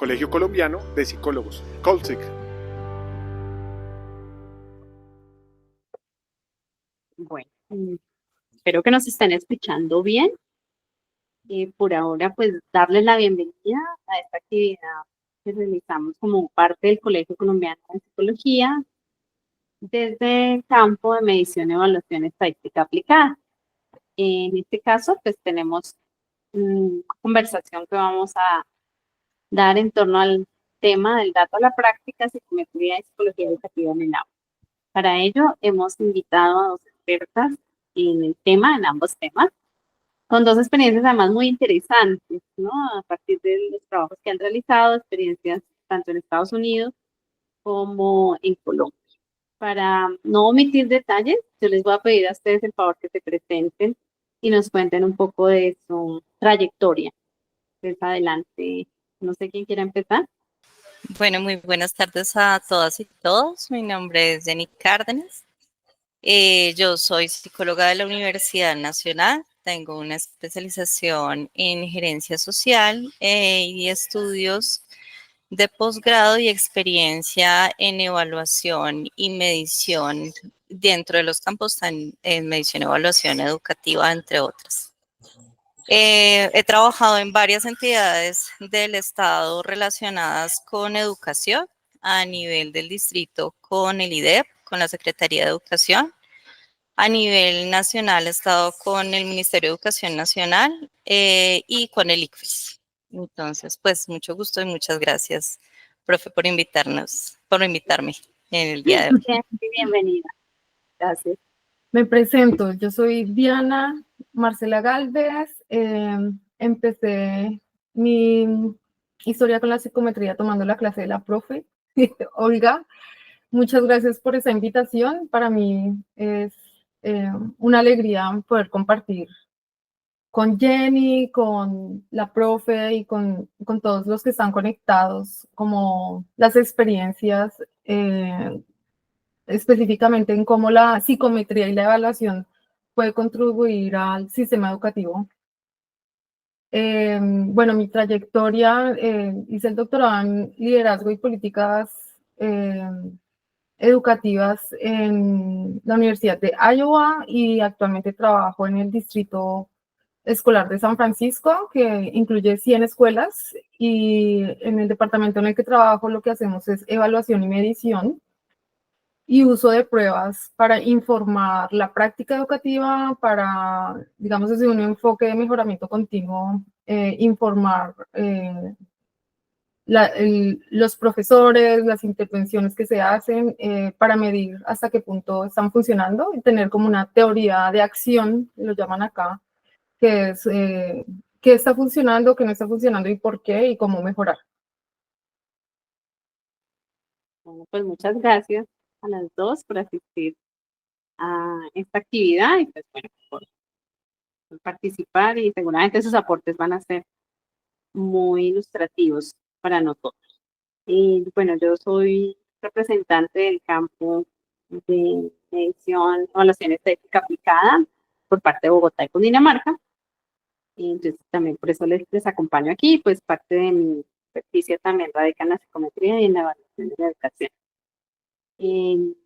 Colegio Colombiano de Psicólogos, Colsic. Bueno, espero que nos estén escuchando bien. Por ahora, pues darles la bienvenida a esta actividad que realizamos como parte del Colegio Colombiano de Psicología desde el campo de medición, evaluación, estadística aplicada. En este caso, pues tenemos una conversación que vamos a dar en torno al tema del dato a la práctica, psicometría y psicología educativa en el aula. Para ello, hemos invitado a dos expertas en el tema, en ambos temas, con dos experiencias además muy interesantes, ¿no? A partir de los trabajos que han realizado, experiencias tanto en Estados Unidos como en Colombia. Para no omitir detalles, yo les voy a pedir a ustedes el favor que se presenten y nos cuenten un poco de su trayectoria. Pues adelante, no sé quién quiera empezar. Bueno, muy buenas tardes a todas y todos. Mi nombre es Jenny Cárdenas. Yo soy psicóloga de la Universidad Nacional. Tengo una especialización en gerencia social y estudios de posgrado y experiencia en evaluación y medición dentro de los campos en medición y evaluación educativa, entre otras. He trabajado en varias entidades del Estado relacionadas con educación a nivel del distrito con el IDEP, con la Secretaría de Educación. A nivel nacional he estado con el Ministerio de Educación Nacional y con el ICFES. Entonces, pues mucho gusto y muchas gracias, profe, por invitarme en el día de hoy. Bienvenida. Gracias. Me presento, yo soy Diana Marcela Galvez. Empecé mi historia con la psicometría tomando la clase de la profe Olga. Muchas gracias por esa invitación. Para mí es una alegría poder compartir con Jenny, con la profe y con todos los que están conectados, como las experiencias específicamente en cómo la psicometría y la evaluación puede contribuir al sistema educativo. Bueno, mi trayectoria, hice el doctorado en liderazgo y políticas educativas en la Universidad de Iowa y actualmente trabajo en el Distrito Escolar de San Francisco, que incluye 100 escuelas, y en el departamento en el que trabajo lo que hacemos es evaluación y medición y uso de pruebas para informar la práctica educativa, para, digamos, desde un enfoque de mejoramiento continuo, informar los profesores, las intervenciones que se hacen para medir hasta qué punto están funcionando y tener como una teoría de acción, lo llaman acá, que es qué está funcionando, qué no está funcionando y por qué y cómo mejorar. Bueno, pues muchas gracias a las dos por asistir a esta actividad y pues bueno, por participar, y seguramente sus aportes van a ser muy ilustrativos para nosotros. Y bueno, yo soy representante del campo de medición, evaluación estadística aplicada por parte de Bogotá y Cundinamarca. Y entonces también por eso les acompaño aquí, pues parte de mi experticia también radica en la psicometría y en la evaluación de la educación. Y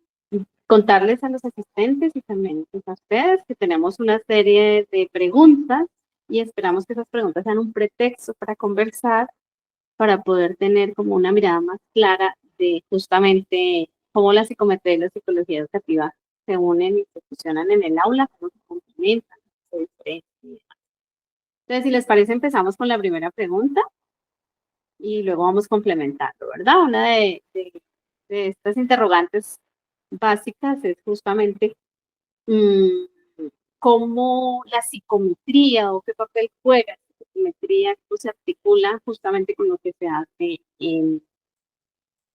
contarles a los asistentes y también pues, a ustedes que tenemos una serie de preguntas y esperamos que esas preguntas sean un pretexto para conversar, para poder tener como una mirada más clara de justamente cómo la psicometría y la psicología educativa se unen y se fusionan en el aula, cómo se complementan, se diferencian. Entonces, si les parece, empezamos con la primera pregunta y luego vamos complementando, ¿verdad? Una de estas interrogantes básicas es justamente cómo la psicometría o qué papel juega la psicometría, cómo se articula justamente con lo que se hace en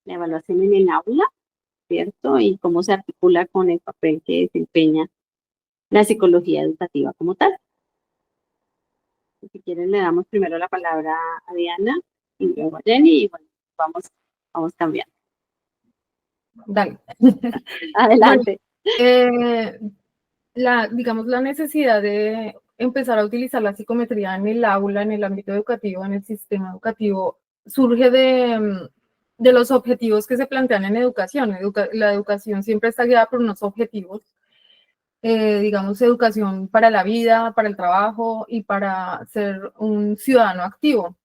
la evaluación en el aula, ¿cierto? Y cómo se articula con el papel que desempeña la psicología educativa como tal. Si quieren, le damos primero la palabra a Diana y luego a Jenny y bueno, vamos cambiando. Dale. Adelante. Bueno, digamos, la necesidad de empezar a utilizar la psicometría en el aula, en el ámbito educativo, en el sistema educativo, surge de los objetivos que se plantean en educación. La educación siempre está guiada por unos objetivos, digamos, educación para la vida, para el trabajo y para ser un ciudadano activo.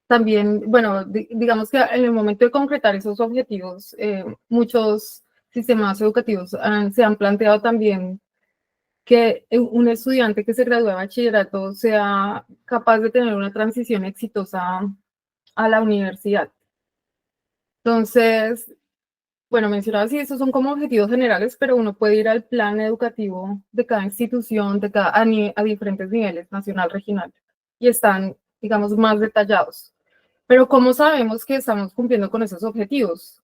También, bueno, digamos que en el momento de concretar esos objetivos, muchos sistemas educativos se han planteado también que un estudiante que se gradúe de bachillerato sea capaz de tener una transición exitosa a la universidad. Entonces, bueno, mencionaba así, estos son como objetivos generales, pero uno puede ir al plan educativo de cada institución, a diferentes niveles, nacional, regional, y están, digamos, más detallados. Pero ¿cómo sabemos que estamos cumpliendo con esos objetivos?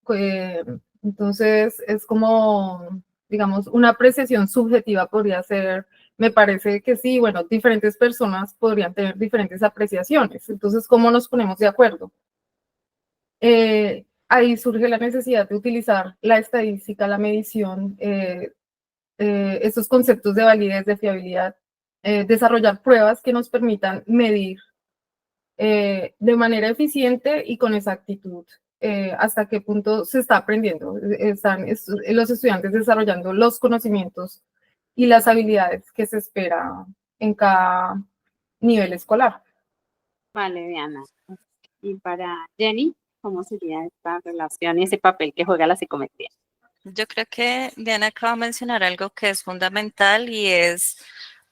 Entonces, es como, digamos, una apreciación subjetiva podría ser, me parece que sí, bueno, diferentes personas podrían tener diferentes apreciaciones. Entonces, ¿cómo nos ponemos de acuerdo? Ahí surge la necesidad de utilizar la estadística, la medición, estos conceptos de validez, de fiabilidad, desarrollar pruebas que nos permitan medir de manera eficiente y con exactitud hasta qué punto se está aprendiendo. Están los estudiantes desarrollando los conocimientos y las habilidades que se espera en cada nivel escolar. Vale, Diana. Y para Jenny, ¿cómo sería esta relación y ese papel que juega la psicometría? Yo creo que Diana acaba de mencionar algo que es fundamental y es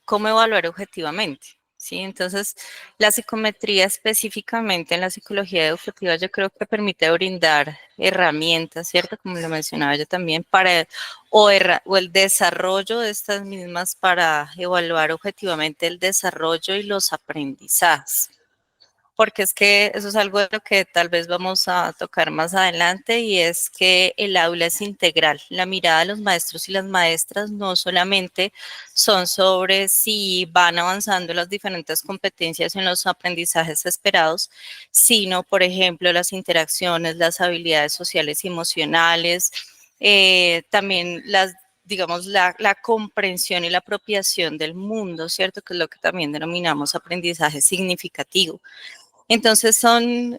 cómo evaluar objetivamente. ¿Sí? Entonces, la psicometría específicamente en la psicología educativa yo creo que permite brindar herramientas, ¿cierto? Como lo mencionaba yo también, o el desarrollo de estas mismas para evaluar objetivamente el desarrollo y los aprendizajes. Porque es que eso es algo de lo que tal vez vamos a tocar más adelante y es que el aula es integral. La mirada de los maestros y las maestras no solamente son sobre si van avanzando las diferentes competencias en los aprendizajes esperados, sino, por ejemplo, las interacciones, las habilidades sociales y emocionales, también digamos, la comprensión y la apropiación del mundo, ¿cierto? Que es lo que también denominamos aprendizaje significativo. Entonces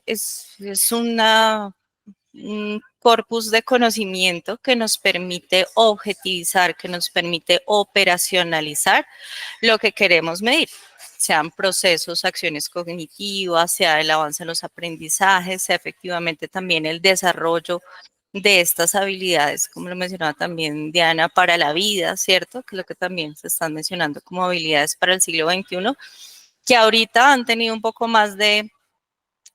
es un corpus de conocimiento que nos permite objetivizar, que nos permite operacionalizar lo que queremos medir, sean procesos, acciones cognitivas, sea el avance en los aprendizajes, sea efectivamente también el desarrollo de estas habilidades, como lo mencionaba también Diana, para la vida, ¿cierto? Que es lo que también se están mencionando como habilidades para el siglo XXI, que ahorita han tenido un poco más de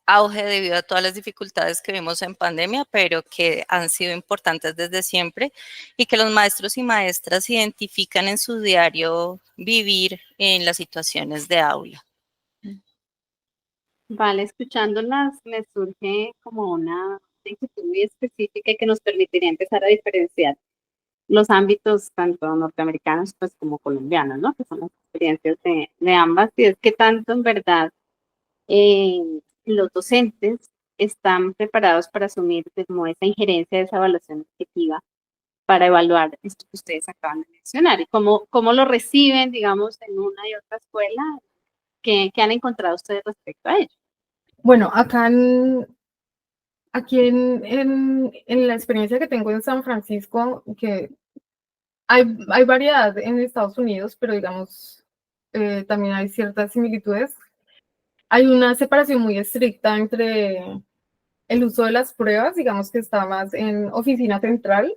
auge debido a todas las dificultades que vimos en pandemia, pero que han sido importantes desde siempre y que los maestros y maestras identifican en su diario vivir en las situaciones de aula. Vale, escuchándolas me surge como una inquietud muy específica y que nos permitiría empezar a diferenciar los ámbitos tanto norteamericanos pues como colombianos, ¿no? Que son las experiencias de ambas, y es que tanto en verdad los docentes están preparados para asumir como esa injerencia de esa evaluación objetiva para evaluar esto que ustedes acaban de mencionar y cómo lo reciben, digamos, en una y otra escuela, ¿qué han encontrado ustedes respecto a ello? Bueno, aquí en la experiencia que tengo en San Francisco, que hay variedad en Estados Unidos, pero digamos, también hay ciertas similitudes. Hay una separación muy estricta entre el uso de las pruebas, digamos que está más en oficina central.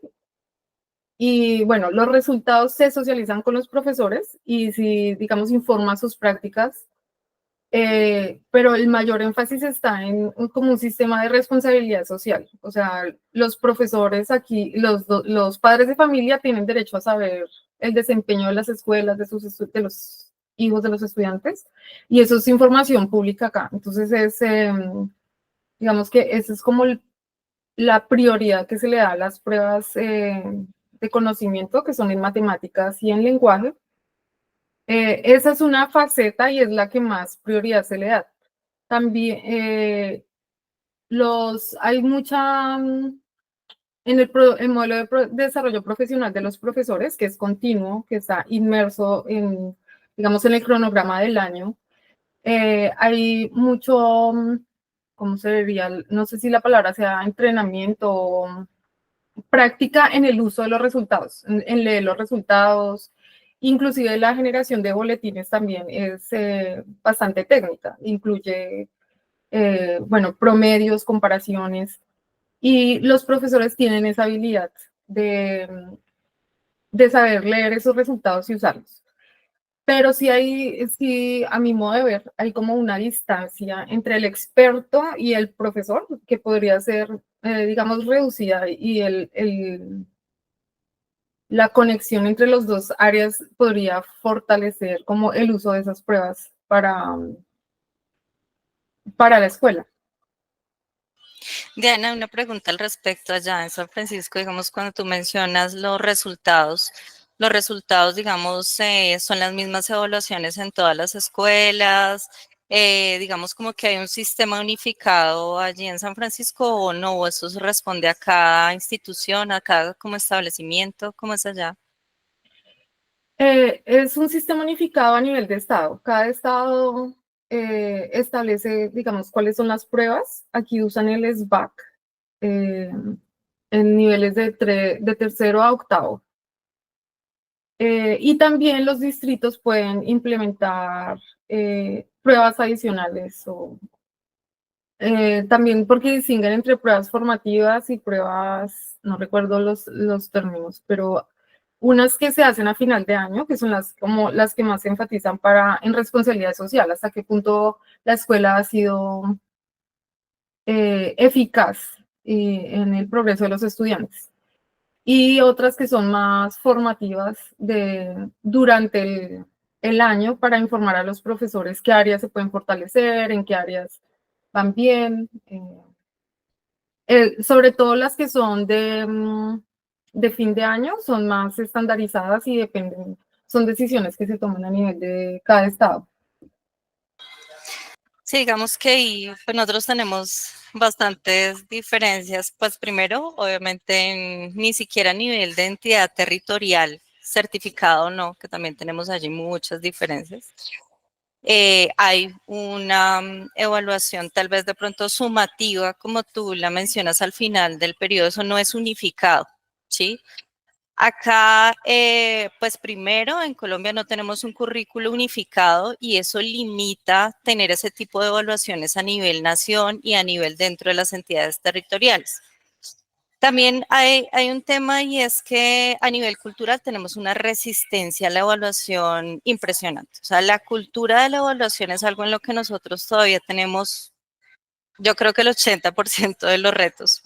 Y bueno, los resultados se socializan con los profesores y si, digamos, informa sus prácticas, pero el mayor énfasis está en como un sistema de responsabilidad social. O sea, los profesores aquí, los padres de familia tienen derecho a saber el desempeño de las escuelas, de los hijos de los estudiantes, y eso es información pública acá. Entonces, digamos que esa es como la prioridad que se le da a las pruebas de conocimiento, que son en matemáticas y en lenguaje. Esa es una faceta y es la que más prioridad se le da. También hay mucha, en el modelo de desarrollo profesional de los profesores, que es continuo, que está inmerso en, digamos, en el cronograma del año, Hay mucho, ¿cómo se diría? No sé si la palabra sea entrenamiento o práctica en el uso de los resultados, en leer los resultados. Inclusive la generación de boletines también es bastante técnica, incluye, bueno, promedios, comparaciones, y los profesores tienen esa habilidad de saber leer esos resultados y usarlos. Pero sí, a mi modo de ver, hay como una distancia entre el experto y el profesor que podría ser, digamos, reducida, y la conexión entre los dos áreas podría fortalecer como el uso de esas pruebas para la escuela. Diana, una pregunta al respecto allá en San Francisco, digamos, cuando tú mencionas los resultados, digamos, son las mismas evaluaciones en todas las escuelas, digamos como que hay un sistema unificado allí en San Francisco o no, o eso se responde a cada institución, a cada como establecimiento, ¿cómo es allá? Es un sistema unificado a nivel de estado. Cada estado establece, digamos, cuáles son las pruebas. Aquí usan el SBAC en niveles de tercero a octavo. Y también los distritos pueden implementar pruebas adicionales, o también porque distinguen entre pruebas formativas y pruebas, no recuerdo los términos, pero unas que se hacen a final de año, que son como las que más se enfatizan en responsabilidad social, hasta qué punto la escuela ha sido eficaz en el progreso de los estudiantes. Y otras que son más formativas durante el año, para informar a los profesores qué áreas se pueden fortalecer, en qué áreas van bien. Sobre todo las que son de fin de año son más estandarizadas y son decisiones que se toman a nivel de cada estado. Sí, digamos que ahí, pues nosotros tenemos bastantes diferencias. Pues primero, obviamente, ni siquiera a nivel de entidad territorial, certificado no, que también tenemos allí muchas diferencias. Hay una evaluación tal vez de pronto sumativa, como tú la mencionas al final del periodo, eso no es unificado, ¿sí? Acá, pues primero, en Colombia no tenemos un currículo unificado y eso limita tener ese tipo de evaluaciones a nivel nación y a nivel dentro de las entidades territoriales. También hay un tema, y es que a nivel cultural tenemos una resistencia a la evaluación impresionante. O sea, la cultura de la evaluación es algo en lo que nosotros todavía tenemos, yo creo que el 80% de los retos,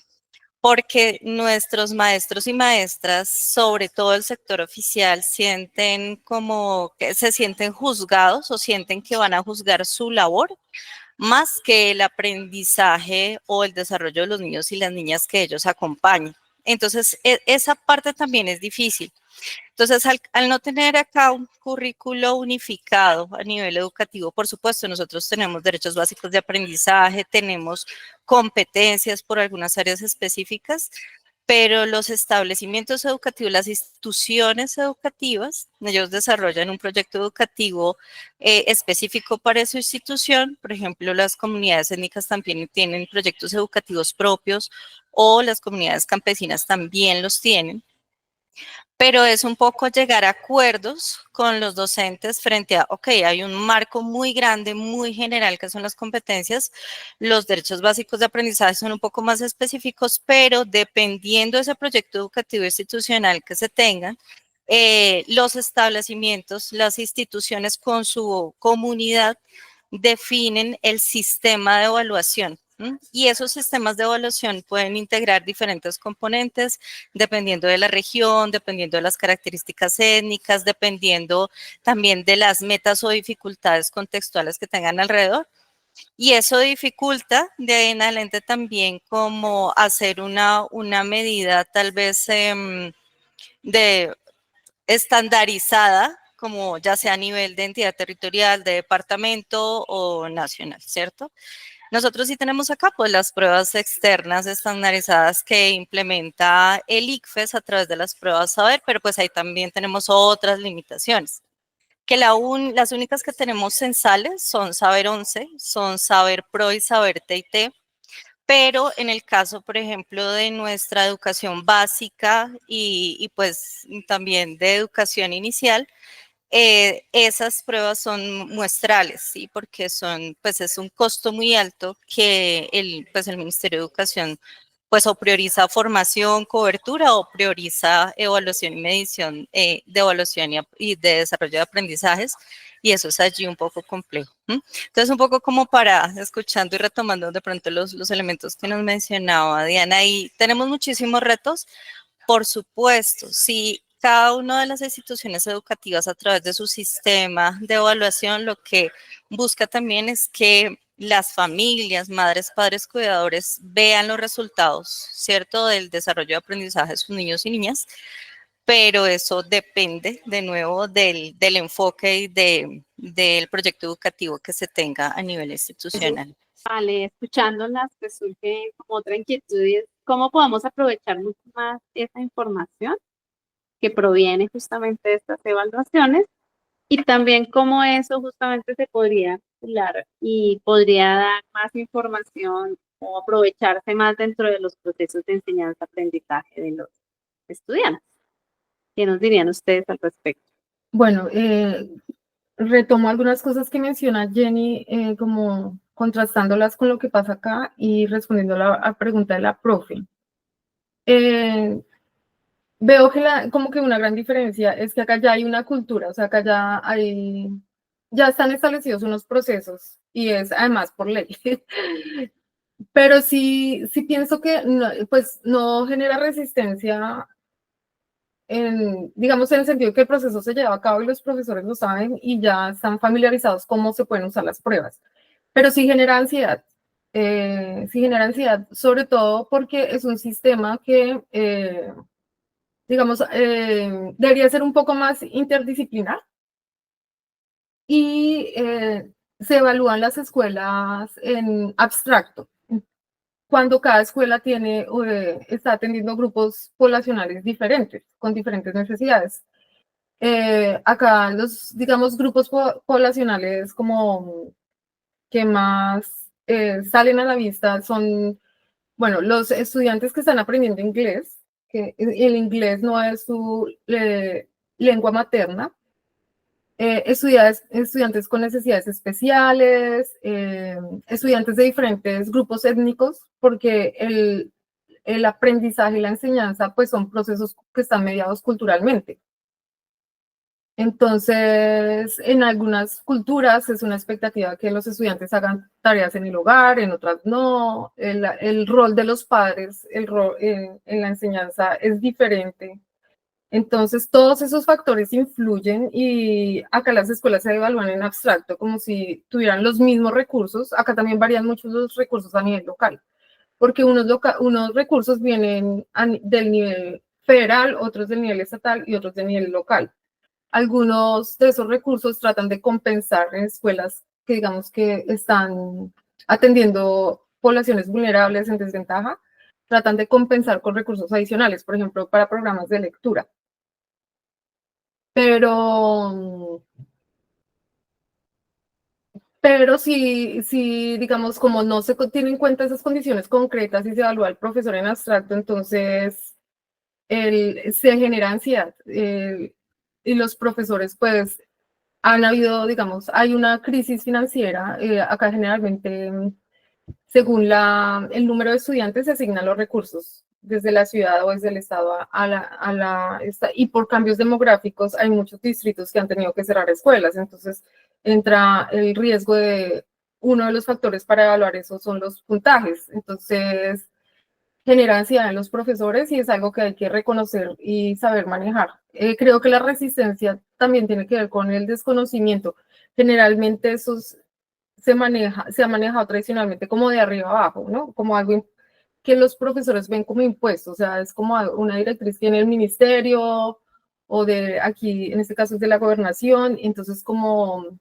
porque nuestros maestros y maestras, sobre todo el sector oficial, sienten como que se sienten juzgados o sienten que van a juzgar su labor más que el aprendizaje o el desarrollo de los niños y las niñas que ellos acompañan. Entonces, esa parte también es difícil. Entonces, al no tener acá un currículo unificado a nivel educativo, por supuesto, nosotros tenemos derechos básicos de aprendizaje, tenemos competencias por algunas áreas específicas, pero los establecimientos educativos, las instituciones educativas, ellos desarrollan un proyecto educativo específico para su institución. Por ejemplo, las comunidades étnicas también tienen proyectos educativos propios, o las comunidades campesinas también los tienen, pero es un poco llegar a acuerdos con los docentes frente a, ok, hay un marco muy grande, muy general, que son las competencias. Los derechos básicos de aprendizaje son un poco más específicos, pero dependiendo de ese proyecto educativo institucional que se tenga, los establecimientos, las instituciones con su comunidad definen el sistema de evaluación. Y esos sistemas de evaluación pueden integrar diferentes componentes dependiendo de la región, dependiendo de las características étnicas, dependiendo también de las metas o dificultades contextuales que tengan alrededor. Y eso dificulta de ahí en adelante también como hacer una medida tal vez de estandarizada, como ya sea a nivel de entidad territorial, de departamento o nacional, ¿cierto? Nosotros sí tenemos acá pues las pruebas externas estandarizadas que implementa el ICFES a través de las pruebas Saber, pero pues ahí también tenemos otras limitaciones. que las únicas que tenemos censales son Saber 11, son Saber Pro y Saber TIT, pero en el caso, por ejemplo, de nuestra educación básica y pues también de educación inicial, esas pruebas son muestrales, ¿sí? Porque pues es un costo muy alto que pues el Ministerio de Educación pues o prioriza formación, cobertura o prioriza evaluación y medición de evaluación y de desarrollo de aprendizajes, y eso es allí un poco complejo. Entonces, un poco como para, escuchando y retomando de pronto los elementos que nos mencionaba Diana, y tenemos muchísimos retos, por supuesto, si cada una de las instituciones educativas a través de su sistema de evaluación lo que busca también es que las familias, madres, padres, cuidadores vean los resultados, ¿cierto?, del desarrollo de aprendizaje de sus niños y niñas, pero eso depende de nuevo del enfoque y del proyecto educativo que se tenga a nivel institucional. Vale, escuchándolas, pues surge como otra inquietud y es cómo podemos aprovechar mucho más esa información que proviene justamente de estas evaluaciones y también cómo eso justamente se podría articular y podría dar más información o aprovecharse más dentro de los procesos de enseñanza-aprendizaje de los estudiantes. ¿Qué nos dirían ustedes al respecto? Bueno, retomo algunas cosas que menciona Jenny, como contrastándolas con lo que pasa acá y respondiendo a la pregunta de la profe. Veo que como que una gran diferencia es que acá ya hay una cultura, o sea, acá ya están establecidos unos procesos y es además por ley. Pero sí pienso que no, pues no genera resistencia digamos, en el sentido que el proceso se lleva a cabo y los profesores lo saben y ya están familiarizados cómo se pueden usar las pruebas. Pero sí genera ansiedad, sobre todo porque es un sistema que, digamos, debería ser un poco más interdisciplinar y se evalúan las escuelas en abstracto, cuando cada escuela está atendiendo grupos poblacionales diferentes, con diferentes necesidades. Acá los, digamos, grupos poblacionales como que más salen a la vista son, bueno, los estudiantes que están aprendiendo inglés, que el inglés no es su lengua materna, estudiantes con necesidades especiales, estudiantes de diferentes grupos étnicos, porque el aprendizaje y la enseñanza pues son procesos que están mediados culturalmente. Entonces, en algunas culturas es una expectativa que los estudiantes hagan tareas en el hogar, en otras no. El rol de los padres, el rol en la enseñanza es diferente. Entonces, todos esos factores influyen y acá las escuelas se evalúan en abstracto, como si tuvieran los mismos recursos. Acá también varían mucho los recursos a nivel local, porque unos recursos vienen del nivel federal, otros del nivel estatal y otros del nivel local. Algunos de esos recursos tratan de compensar en escuelas que digamos que están atendiendo poblaciones vulnerables en desventaja, tratan de compensar con recursos adicionales, por ejemplo, para programas de lectura. Pero si, digamos, como no se tienen en cuenta esas condiciones concretas y se evalúa al profesor en abstracto, entonces se genera ansiedad. Y los profesores, pues, han habido, digamos, hay una crisis financiera. Acá generalmente, según el número de estudiantes, se asignan los recursos desde la ciudad o desde el estado y por cambios demográficos hay muchos distritos que han tenido que cerrar escuelas. Entonces entra el riesgo de uno de los factores para evaluar eso son los puntajes. Entonces genera ansiedad en los profesores y es algo que hay que reconocer y saber manejar. Creo que la resistencia también tiene que ver con el desconocimiento. Generalmente se ha manejado tradicionalmente como de arriba abajo, ¿no? Como algo que los profesores ven como impuesto, o sea, es como una directriz que tiene el ministerio o de aquí, en este caso es de la gobernación, entonces como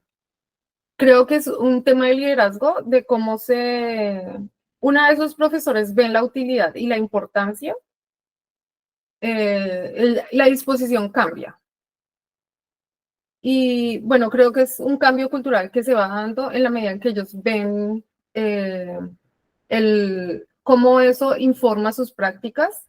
creo que es un tema de liderazgo de cómo una vez los profesores ven la utilidad y la importancia, la disposición cambia. Y bueno, creo que es un cambio cultural que se va dando en la medida en que ellos ven cómo eso informa sus prácticas,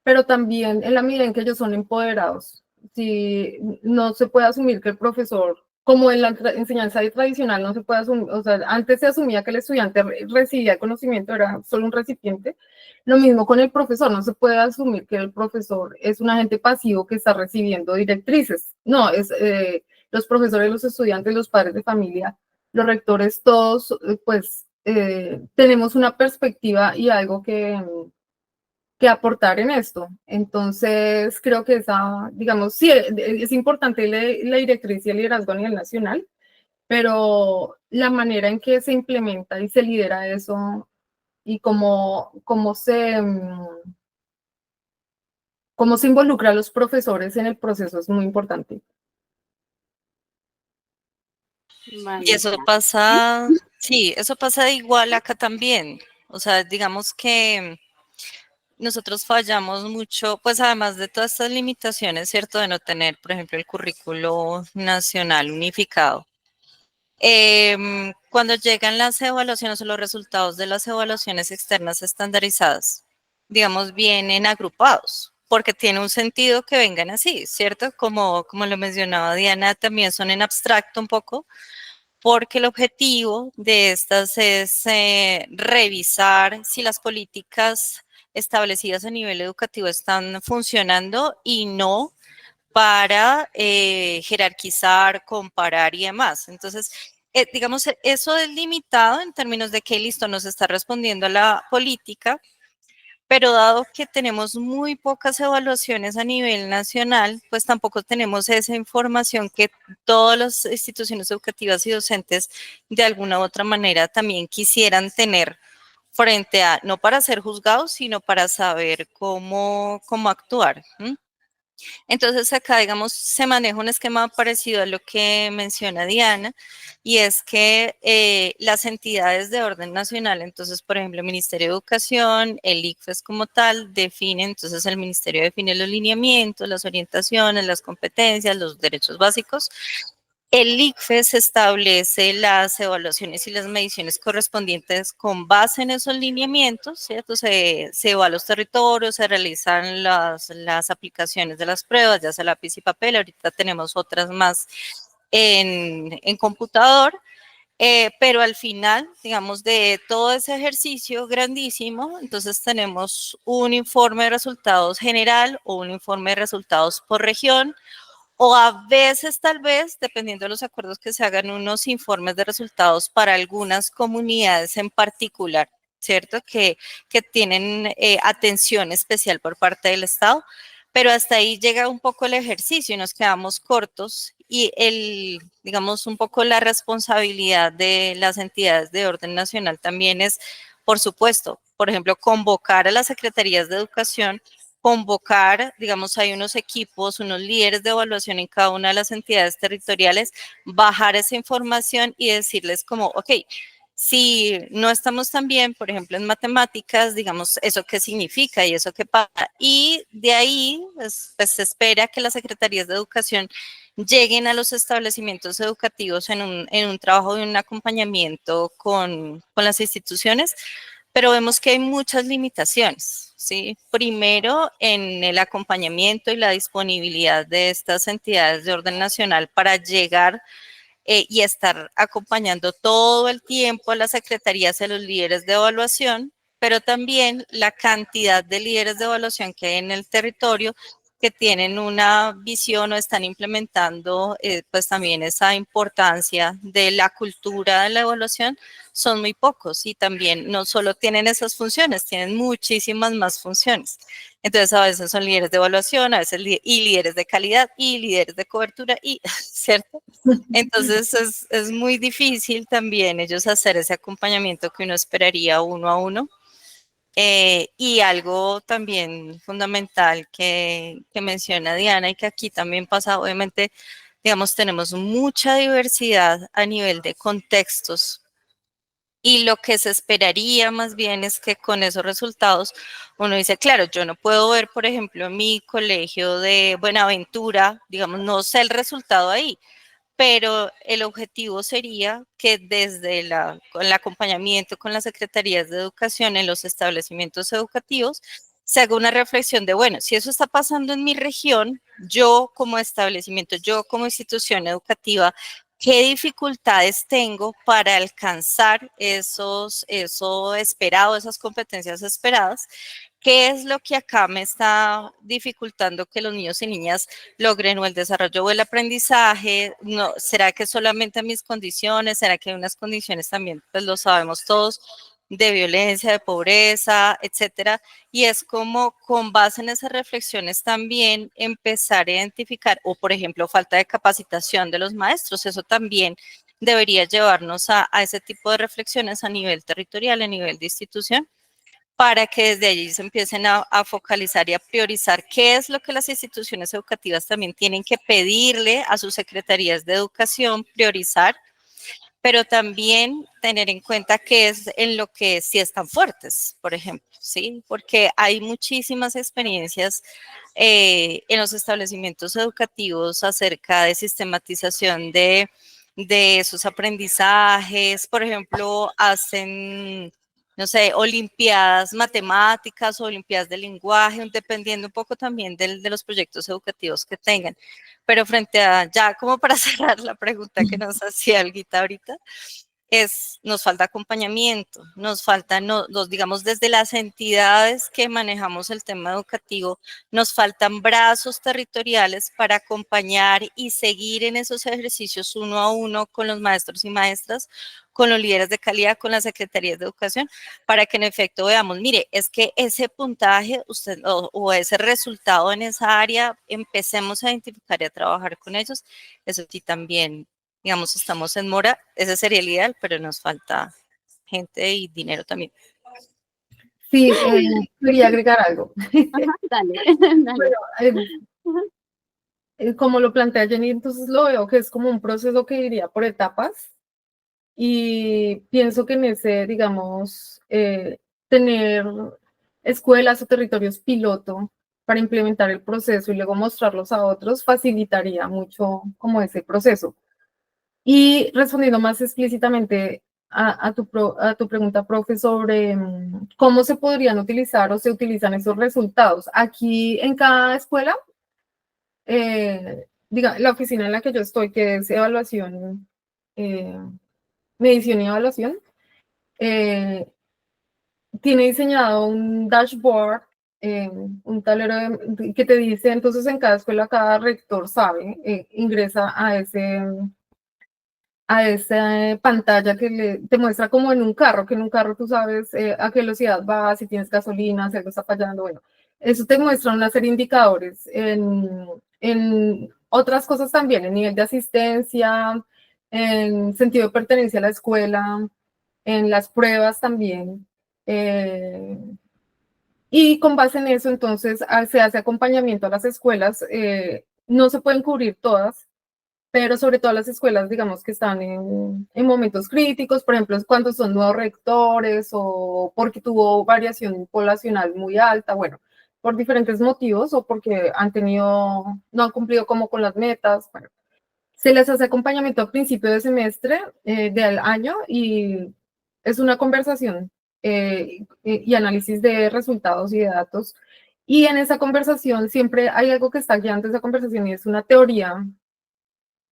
pero también en la medida en que ellos son empoderados. Si no se puede asumir que el profesor, como en la enseñanza tradicional, no se puede asumir, o sea, antes se asumía que el estudiante recibía conocimiento, era solo un recipiente. Lo mismo con el profesor, no se puede asumir que el profesor es un agente pasivo que está recibiendo directrices. No, los profesores, los estudiantes, los padres de familia, los rectores, todos, pues, tenemos una perspectiva y algo que aportar en esto. Entonces, creo que digamos, sí, es importante la directriz y el liderazgo a nivel nacional, pero la manera en que se implementa y se lidera eso y cómo se involucra a los profesores en el proceso es muy importante. Y eso pasa, sí, eso pasa igual acá también. O sea, digamos que nosotros fallamos mucho, pues además de todas estas limitaciones, ¿cierto? De no tener, por ejemplo, el currículo nacional unificado. Cuando llegan las evaluaciones o los resultados de las evaluaciones externas estandarizadas, digamos, vienen agrupados, porque tiene un sentido que vengan así, ¿cierto? Como lo mencionaba Diana, también son en abstracto un poco, porque el objetivo de estas es revisar si las políticas establecidas a nivel educativo están funcionando y no para jerarquizar, comparar y demás. Entonces, digamos, eso es limitado en términos de que, listo, nos está respondiendo a la política, pero dado que tenemos muy pocas evaluaciones a nivel nacional, pues tampoco tenemos esa información que todas las instituciones educativas y docentes de alguna u otra manera también quisieran tener frente a, no para ser juzgados, sino para saber cómo actuar. Entonces acá, digamos, se maneja un esquema parecido a lo que menciona Diana, y es que las entidades de orden nacional, entonces, por ejemplo, el Ministerio de Educación, el ICFES como tal, define, entonces el Ministerio define los lineamientos, las orientaciones, las competencias, los derechos básicos. El ICFES establece las evaluaciones y las mediciones correspondientes con base en esos lineamientos, ¿cierto? Se evalúan los territorios, se realizan las aplicaciones de las pruebas, ya sea lápiz y papel, ahorita tenemos otras más en computador, pero al final, digamos, de todo ese ejercicio grandísimo, entonces tenemos un informe de resultados general o un informe de resultados por región, o a veces, tal vez, dependiendo de los acuerdos que se hagan, unos informes de resultados para algunas comunidades en particular, ¿cierto? Que tienen atención especial por parte del Estado, pero hasta ahí llega un poco el ejercicio y nos quedamos cortos y digamos, un poco la responsabilidad de las entidades de orden nacional también es, por supuesto, por ejemplo, convocar a las secretarías de educación, convocar, digamos, hay unos equipos, unos líderes de evaluación en cada una de las entidades territoriales, bajar esa información y decirles como, ok, si no estamos tan bien, por ejemplo, en matemáticas, digamos, ¿eso qué significa y eso qué pasa? Y de ahí, pues se espera que las secretarías de educación lleguen a los establecimientos educativos en un trabajo de un acompañamiento con las instituciones, pero vemos que hay muchas limitaciones, ¿sí? Primero, en el acompañamiento y la disponibilidad de estas entidades de orden nacional para llegar y estar acompañando todo el tiempo a las secretarías y a los líderes de evaluación, pero también la cantidad de líderes de evaluación que hay en el territorio que tienen una visión o están implementando pues también esa importancia de la cultura de la evaluación, son muy pocos y también no solo tienen esas funciones, tienen muchísimas más funciones. Entonces a veces son líderes de evaluación, a veces y líderes de calidad y líderes de cobertura y, ¿cierto? Entonces es muy difícil también ellos hacer ese acompañamiento que uno esperaría uno a uno. Y algo también fundamental que menciona Diana y que aquí también pasa, obviamente, digamos, tenemos mucha diversidad a nivel de contextos y lo que se esperaría más bien es que con esos resultados uno dice, claro, yo no puedo ver, por ejemplo, mi colegio de Buenaventura, digamos, no sé el resultado ahí, pero el objetivo sería que desde el acompañamiento con las secretarías de educación en los establecimientos educativos se haga una reflexión de, bueno, si eso está pasando en mi región, yo como establecimiento, yo como institución educativa, ¿qué dificultades tengo para alcanzar eso esperado, esas competencias esperadas? ¿Qué es lo que acá me está dificultando que los niños y niñas logren o el desarrollo o el aprendizaje? No, ¿será que solamente mis condiciones? ¿Será que hay unas condiciones también, pues lo sabemos todos, de violencia, de pobreza, etcétera? Y es como con base en esas reflexiones también empezar a identificar, o por ejemplo, falta de capacitación de los maestros, eso también debería llevarnos a ese tipo de reflexiones a nivel territorial, a nivel de institución, para que desde allí se empiecen a focalizar y a priorizar qué es lo que las instituciones educativas también tienen que pedirle a sus secretarías de educación, priorizar, pero también tener en cuenta qué es en lo que sí están fuertes, por ejemplo, ¿sí? Porque hay muchísimas experiencias en los establecimientos educativos acerca de sistematización de esos aprendizajes. Por ejemplo, hacen, no sé, olimpiadas matemáticas o olimpiadas de lenguaje, dependiendo un poco también de los proyectos educativos que tengan. Pero frente a, ya como para cerrar la pregunta que nos hacía Olguita ahorita, nos falta acompañamiento, nos falta, digamos, desde las entidades que manejamos el tema educativo, nos faltan brazos territoriales para acompañar y seguir en esos ejercicios uno a uno con los maestros y maestras, con los líderes de calidad, con las secretarías de educación, para que en efecto veamos, mire, es que ese puntaje o ese resultado en esa área, empecemos a identificar y a trabajar con ellos. Eso sí también, digamos, estamos en mora, ese sería el ideal, pero nos falta gente y dinero también. Sí, quería agregar algo. Ajá, dale, dale. Bueno, como lo plantea Jenny, entonces lo veo que es como un proceso que iría por etapas y pienso que en ese, digamos, tener escuelas o territorios piloto para implementar el proceso y luego mostrarlos a otros facilitaría mucho como ese proceso. Y respondiendo más explícitamente a tu pregunta, profe, sobre cómo se podrían utilizar o se utilizan esos resultados. Aquí en cada escuela, la oficina en la que yo estoy, que es evaluación, medición y evaluación, tiene diseñado un dashboard, un tablero que te dice, entonces en cada escuela, cada rector sabe, ingresa a esa pantalla que te muestra como en un carro, que en un carro tú sabes a qué velocidad va, si tienes gasolina, si algo está fallando, bueno, eso te muestra una serie de indicadores en otras cosas también, en nivel de asistencia, en sentido de pertenencia a la escuela, en las pruebas también. Y con base en eso, entonces, se hace acompañamiento a las escuelas. No se pueden cubrir todas, pero sobre todo las escuelas, digamos, que están en momentos críticos, por ejemplo, cuando son nuevos rectores o porque tuvo variación poblacional muy alta, bueno, por diferentes motivos o porque no han cumplido como con las metas, bueno, se les hace acompañamiento a principio de semestre del año y es una conversación y análisis de resultados y de datos. Y en esa conversación siempre hay algo que está guiando esa conversación y es una teoría.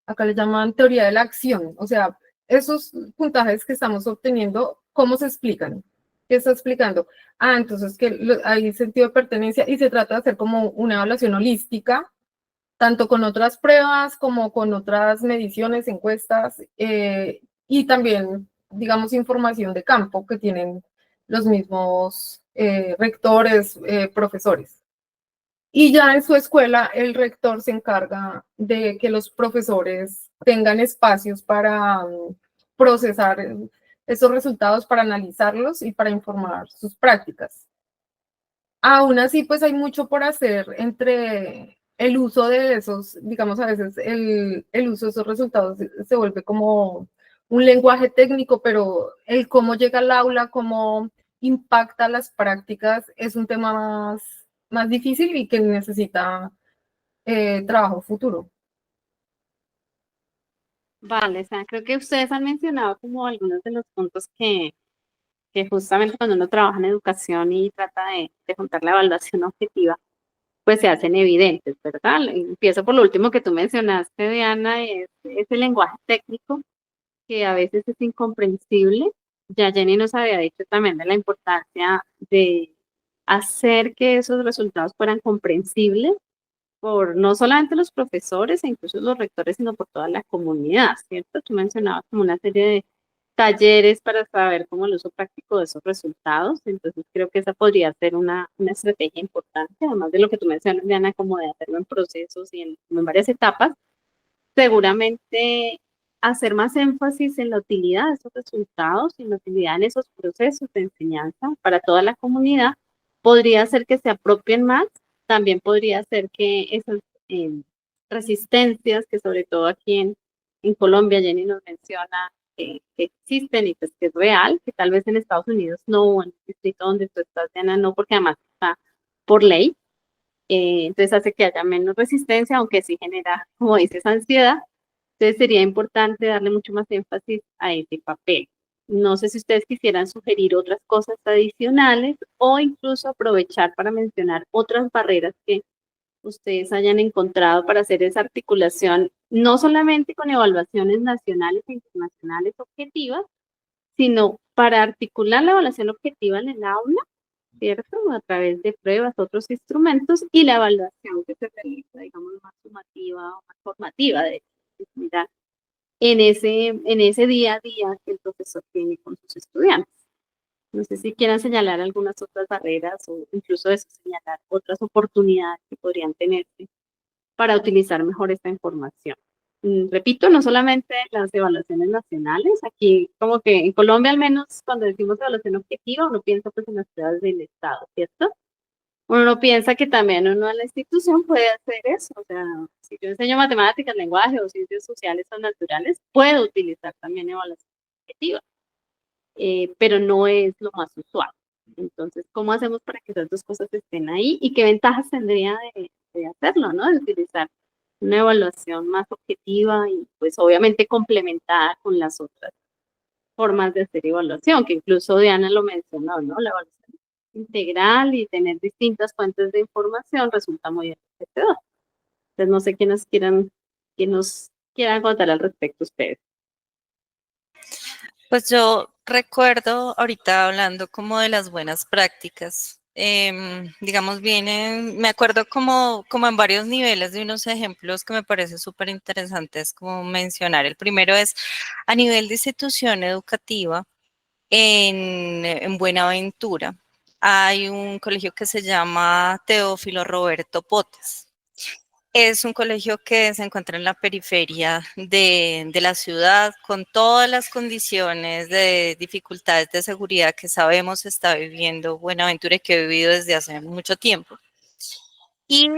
Acá le llaman teoría de la acción, o sea, esos puntajes que estamos obteniendo, ¿cómo se explican? ¿Qué está explicando? Entonces que hay sentido de pertenencia y se trata de hacer como una evaluación holística, tanto con otras pruebas como con otras mediciones, encuestas y también, digamos, información de campo que tienen los mismos rectores, profesores. Y ya en su escuela, el rector se encarga de que los profesores tengan espacios para procesar esos resultados, para analizarlos y para informar sus prácticas. Aún así, pues hay mucho por hacer entre el uso de esos, digamos, a veces el uso de esos resultados se vuelve como un lenguaje técnico, pero el cómo llega al aula, cómo impacta las prácticas, es un tema más difícil y que necesita trabajo futuro. Vale, o sea, creo que ustedes han mencionado como algunos de los puntos que justamente cuando uno trabaja en educación y trata de juntar la evaluación objetiva, pues se hacen evidentes, ¿verdad? Empiezo por lo último que tú mencionaste, Diana, es el lenguaje técnico, que a veces es incomprensible. Ya Jenny nos había dicho también de la importancia de hacer que esos resultados fueran comprensibles por no solamente los profesores e incluso los rectores, sino por toda la comunidad, ¿cierto? Tú mencionabas como una serie de talleres para saber cómo el uso práctico de esos resultados, entonces creo que esa podría ser una estrategia importante, además de lo que tú mencionas, Diana, como de hacerlo en procesos y en varias etapas, seguramente hacer más énfasis en la utilidad de esos resultados y en la utilidad en esos procesos de enseñanza para toda la comunidad podría hacer que se apropien más, también podría hacer que esas eh, resistencias que sobre todo aquí en Colombia, Jenny nos menciona que existen y pues que es real, que tal vez en Estados Unidos no, o en el distrito donde tú estás, Diana, no, porque además está por ley, entonces hace que haya menos resistencia, aunque sí genera, como dices, ansiedad. Entonces sería importante darle mucho más énfasis a ese papel. No sé si ustedes quisieran sugerir otras cosas adicionales o incluso aprovechar para mencionar otras barreras que ustedes hayan encontrado para hacer esa articulación, no solamente con evaluaciones nacionales e internacionales objetivas, sino para articular la evaluación objetiva en el aula, ¿cierto? A través de pruebas, otros instrumentos y la evaluación que se realiza, digamos, más sumativa o más formativa de mirar en ese día a día que el profesor tiene con sus estudiantes. No sé si quieran señalar algunas otras barreras o incluso eso, señalar otras oportunidades que podrían tenerse para utilizar mejor esta información. Repito, no solamente las evaluaciones nacionales, aquí como que en Colombia al menos cuando decimos evaluación objetiva uno piensa pues en las pruebas del Estado, ¿cierto? Uno piensa que también uno en la institución puede hacer eso, o sea, si yo enseño matemáticas, lenguaje o ciencias sociales o naturales, puedo utilizar también evaluación objetiva, pero no es lo más usual. Entonces, ¿cómo hacemos para que esas dos cosas estén ahí y qué ventajas tendría de hacerlo, ¿no? De utilizar una evaluación más objetiva y pues obviamente complementada con las otras formas de hacer evaluación, que incluso Diana lo mencionó, ¿no? La evaluación integral y tener distintas fuentes de información resulta muy enriquecedor. Entonces, no sé quién nos quieran contar al respecto ustedes. Pues yo recuerdo ahorita hablando como de las buenas prácticas, digamos, me acuerdo como en varios niveles de unos ejemplos que me parece súper interesantes como mencionar. El primero es a nivel de institución educativa en Buenaventura. Hay un colegio que se llama Teófilo Roberto Potes. Es un colegio que se encuentra en la periferia de la ciudad, con todas las condiciones de dificultades de seguridad que sabemos está viviendo Buenaventura y que he vivido desde hace mucho tiempo. Y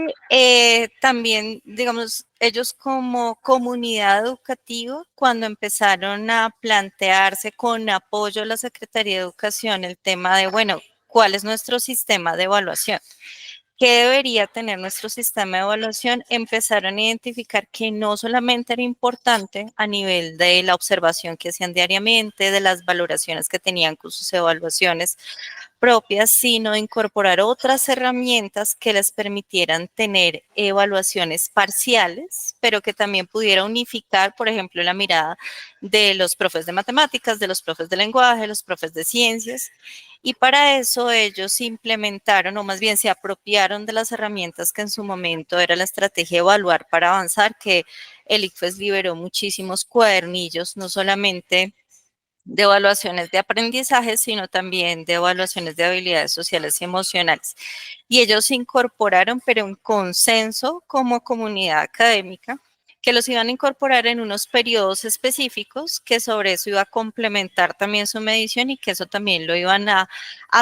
también, digamos, ellos como comunidad educativa, cuando empezaron a plantearse con apoyo a la Secretaría de Educación el tema de, bueno, ¿cuál es nuestro sistema de evaluación? ¿Qué debería tener nuestro sistema de evaluación? Empezaron a identificar que no solamente era importante a nivel de la observación que hacían diariamente, de las valoraciones que tenían con sus evaluaciones propias, sino incorporar otras herramientas que les permitieran tener evaluaciones parciales, pero que también pudiera unificar, por ejemplo, la mirada de los profes de matemáticas, de los profes de lenguaje, de los profes de ciencias. Y para eso ellos implementaron, o más bien se apropiaron de las herramientas que en su momento era la estrategia Evaluar para Avanzar, que el ICFES liberó muchísimos cuadernillos, no solamente de evaluaciones de aprendizaje, sino también de evaluaciones de habilidades sociales y emocionales. Y ellos se incorporaron, pero en consenso como comunidad académica, que los iban a incorporar en unos periodos específicos, que sobre eso iba a complementar también su medición y que eso también lo iban a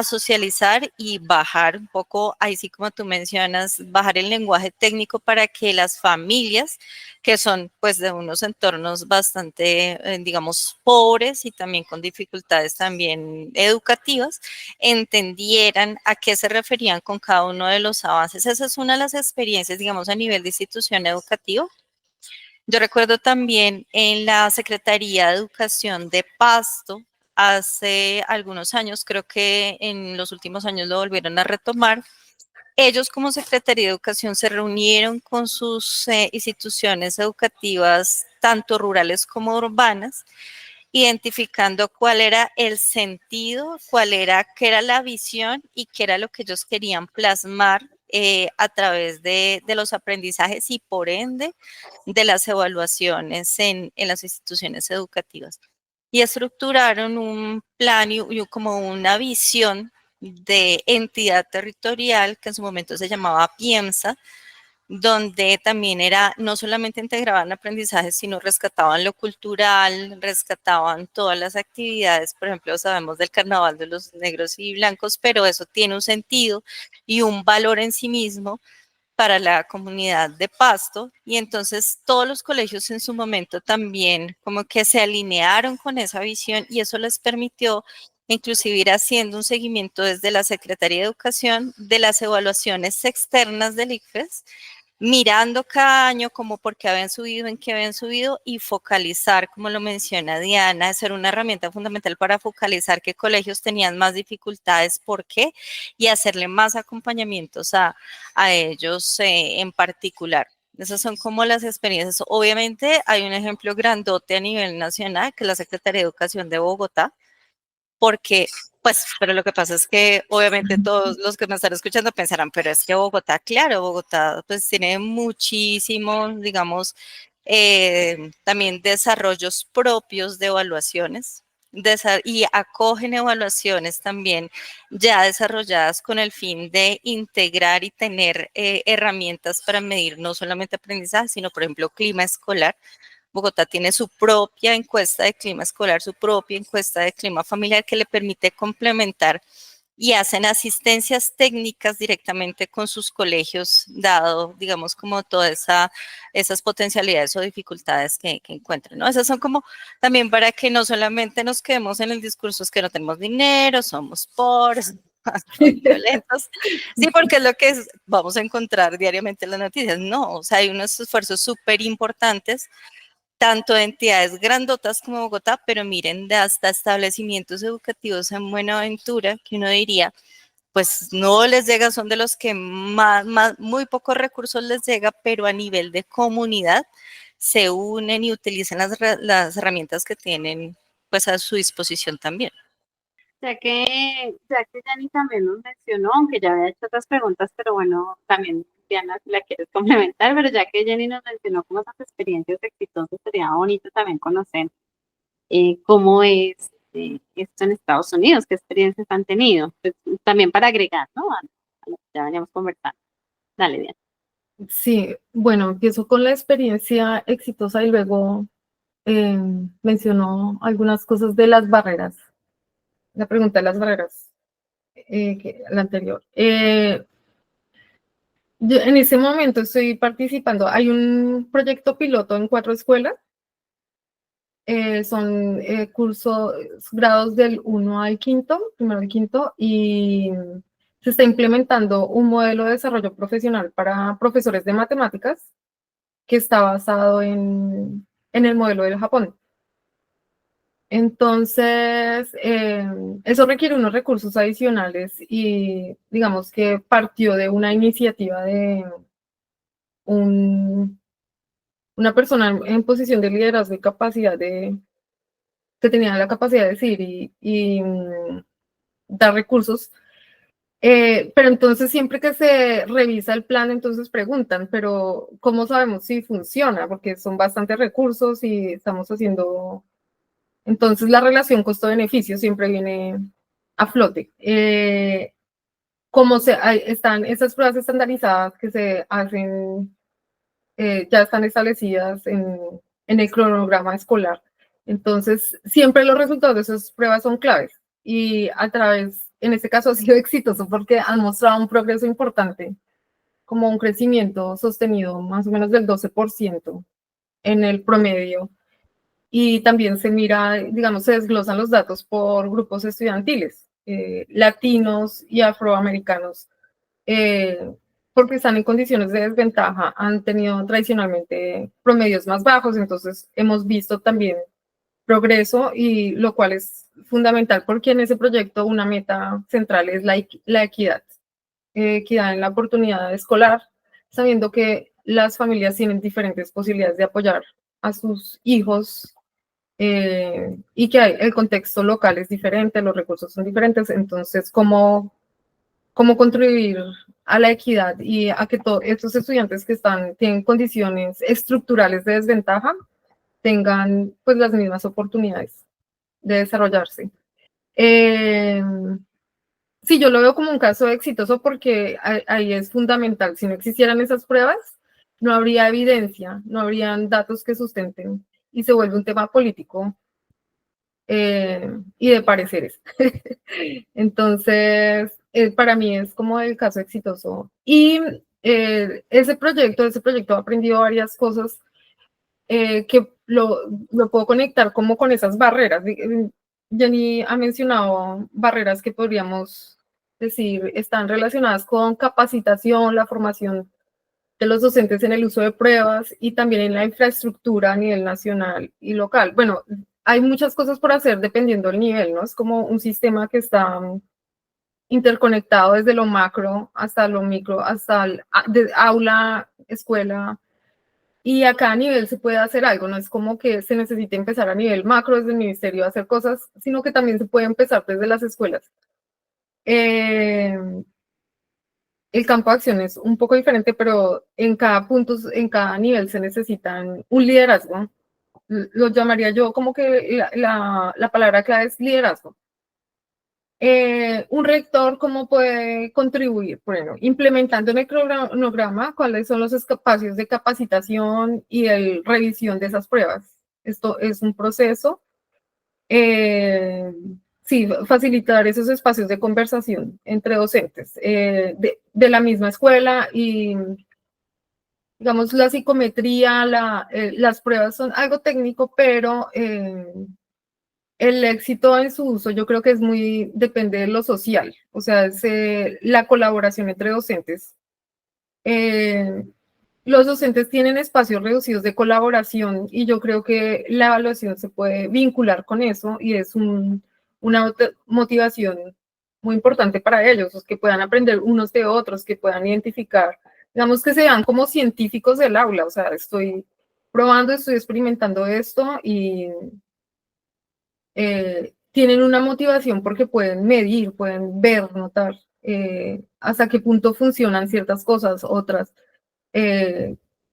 socializar y bajar un poco, ahí sí como tú mencionas, bajar el lenguaje técnico para que las familias, que son pues de unos entornos bastante, digamos, pobres y también con dificultades también educativas, entendieran a qué se referían con cada uno de los avances. Esa es una de las experiencias, digamos, a nivel de institución educativa Yo recuerdo también en la Secretaría de Educación de Pasto, hace algunos años, creo que en los últimos años lo volvieron a retomar. Ellos como Secretaría de Educación se reunieron con sus instituciones educativas, tanto rurales como urbanas, identificando cuál era el sentido, qué era la visión y qué era lo que ellos querían plasmar a través de los aprendizajes y por ende de las evaluaciones en las instituciones educativas. Y estructuraron un plan y como una visión de entidad territorial que en su momento se llamaba PIEMSA, donde también era, no solamente integraban aprendizajes, sino rescataban lo cultural, rescataban todas las actividades, por ejemplo, sabemos del carnaval de los negros y blancos, pero eso tiene un sentido y un valor en sí mismo para la comunidad de Pasto, y entonces todos los colegios en su momento también como que se alinearon con esa visión y eso les permitió inclusive ir haciendo un seguimiento desde la Secretaría de Educación de las evaluaciones externas del ICFES, mirando cada año como por qué habían subido, en qué habían subido y focalizar, como lo menciona Diana, ser una herramienta fundamental para focalizar qué colegios tenían más dificultades, por qué, y hacerle más acompañamientos a ellos en particular. Esas son como las experiencias. Obviamente hay un ejemplo grandote a nivel nacional, que es la Secretaría de Educación de Bogotá, porque, pues, pero lo que pasa es que obviamente todos los que me están escuchando pensarán, pero es que Bogotá, claro, Bogotá pues tiene muchísimos, digamos, también desarrollos propios de evaluaciones y acogen evaluaciones también ya desarrolladas con el fin de integrar y tener herramientas para medir no solamente aprendizaje, sino, por ejemplo, clima escolar. Bogotá tiene su propia encuesta de clima escolar, su propia encuesta de clima familiar que le permite complementar y hacen asistencias técnicas directamente con sus colegios, dado, digamos, como todas esas potencialidades o dificultades que encuentran, ¿no? Esas son como también para que no solamente nos quedemos en el discurso es que no tenemos dinero, somos pobres, violentos. Sí, porque es lo que vamos a encontrar diariamente en las noticias. No, o sea, hay unos esfuerzos súper importantes tanto de entidades grandotas como Bogotá, pero miren, de hasta establecimientos educativos en Buenaventura, que uno diría, pues no les llega, son de los que muy pocos recursos les llega, pero a nivel de comunidad se unen y utilizan las herramientas que tienen pues a su disposición también. Ya que Yanni también nos mencionó, aunque ya había hecho otras preguntas, pero bueno, también Diana, si la quieres complementar, pero ya que Jenny nos mencionó como esas experiencias exitosas, sería bonito también conocer cómo es esto en Estados Unidos, qué experiencias han tenido, pues, también para agregar, ¿no? A lo que ya veníamos conversando. Dale, Diana. Sí, bueno, empiezo con la experiencia exitosa y luego mencionó algunas cosas de las barreras. La pregunta de las barreras, la anterior. Yo en ese momento estoy participando. Hay un proyecto piloto en 4 escuelas. Son cursos, grados del 1 al 5, primero al 5, y se está implementando un modelo de desarrollo profesional para profesores de matemáticas que está basado en el modelo del Japón. Entonces, eso requiere unos recursos adicionales y digamos que partió de una iniciativa de una persona en posición de liderazgo y capacidad que tenía la capacidad de decir y dar recursos. Pero entonces siempre que se revisa el plan, entonces preguntan, pero ¿cómo sabemos si funciona? Porque son bastantes recursos y estamos haciendo. Entonces la relación costo-beneficio siempre viene a flote. Como están esas pruebas estandarizadas que se hacen, ya están establecidas en el cronograma escolar. Entonces, siempre los resultados de esas pruebas son claves y en este caso ha sido exitoso porque han mostrado un progreso importante, como un crecimiento sostenido más o menos del 12% en el promedio. Y también se mira, digamos, se desglosan los datos por grupos estudiantiles, latinos y afroamericanos. porque están en condiciones de desventaja, han tenido tradicionalmente promedios más bajos, entonces hemos visto también progreso y lo cual es fundamental porque en ese proyecto una meta central es la equidad, equidad en la oportunidad escolar, sabiendo que las familias tienen diferentes posibilidades de apoyar a sus hijos y que el contexto local es diferente, los recursos son diferentes, entonces cómo contribuir a la equidad y a que todos estos estudiantes que tienen condiciones estructurales de desventaja tengan pues las mismas oportunidades de desarrollarse. Sí, yo lo veo como un caso exitoso porque ahí es fundamental. Si no existieran esas pruebas, no habría evidencia, no habrían datos que sustenten y se vuelve un tema político y de pareceres. Entonces, para mí es como el caso exitoso. Y ese proyecto ha aprendido varias cosas que lo puedo conectar como con esas barreras. Jenny ha mencionado barreras que podríamos decir están relacionadas con capacitación, la formación de los docentes en el uso de pruebas y también en la infraestructura a nivel nacional y local. Bueno, hay muchas cosas por hacer dependiendo del nivel, ¿no? Es como un sistema que está interconectado desde lo macro hasta lo micro, hasta el aula, escuela, y a cada nivel se puede hacer algo, no es como que se necesite empezar a nivel macro desde el ministerio a hacer cosas, sino que también se puede empezar desde las escuelas. El campo de acción es un poco diferente, pero en cada punto, en cada nivel se necesitan un liderazgo. Lo llamaría yo como que la palabra clave es liderazgo. Un rector, ¿cómo puede contribuir? Bueno, implementando en el cronograma cuáles son los espacios de capacitación y de revisión de esas pruebas. Esto es un proceso. Sí, facilitar esos espacios de conversación entre docentes de la misma escuela y, digamos, la psicometría, las pruebas son algo técnico, pero el éxito en su uso yo creo que depende de lo social, o sea, es la colaboración entre docentes. Los docentes tienen espacios reducidos de colaboración y yo creo que la evaluación se puede vincular con eso y es una motivación muy importante para ellos, que puedan aprender unos de otros, que puedan identificar, digamos que sean como científicos del aula, o sea, estoy probando, estoy experimentando esto y tienen una motivación porque pueden medir, pueden ver, notar hasta qué punto funcionan ciertas cosas, otras.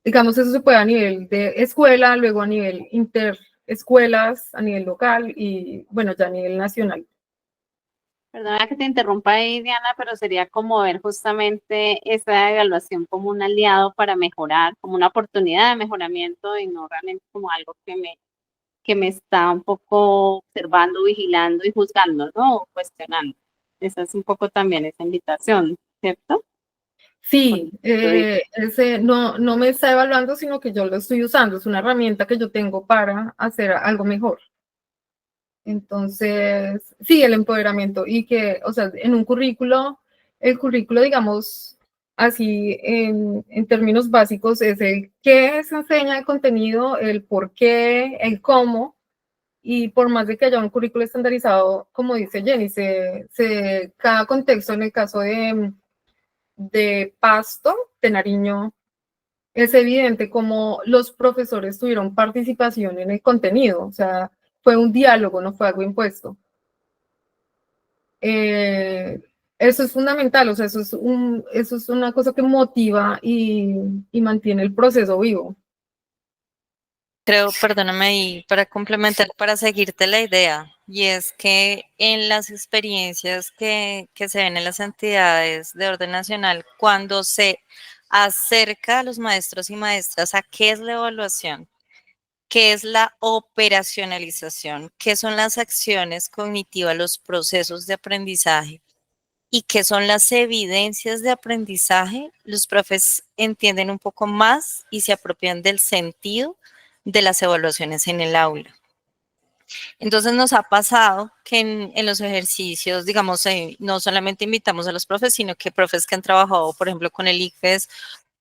Digamos, eso se puede a nivel de escuela, luego a nivel interescuelas, a nivel local y, bueno, ya a nivel nacional. Perdona que te interrumpa ahí, Diana, pero sería como ver justamente esa evaluación como un aliado para mejorar, como una oportunidad de mejoramiento y no realmente como algo que me está un poco observando, vigilando y juzgando, ¿no? O cuestionando. Esa es un poco también esa invitación, ¿cierto? Sí, no me está evaluando, sino que yo lo estoy usando. Es una herramienta que yo tengo para hacer algo mejor. Entonces, sí, el empoderamiento y que, o sea, en un currículo, el currículo, digamos, así en términos básicos, es el qué se enseña el contenido, el por qué, el cómo, y por más de que haya un currículo estandarizado, como dice Jenny, cada contexto, en el caso de Pasto, de Nariño, es evidente como los profesores tuvieron participación en el contenido, o sea, fue un diálogo, no fue algo impuesto. Eso es fundamental, o sea, eso es una cosa que motiva y mantiene el proceso vivo. Creo, perdóname, y para complementar, para seguirte la idea, y es que en las experiencias que se ven en las entidades de orden nacional, cuando se acerca a los maestros y maestras a qué es la evaluación, qué es la operacionalización, qué son las acciones cognitivas, los procesos de aprendizaje y qué son las evidencias de aprendizaje, los profes entienden un poco más y se apropian del sentido de las evaluaciones en el aula. Entonces nos ha pasado que en los ejercicios, digamos, no solamente invitamos a los profes, sino que profes que han trabajado, por ejemplo, con el ICFES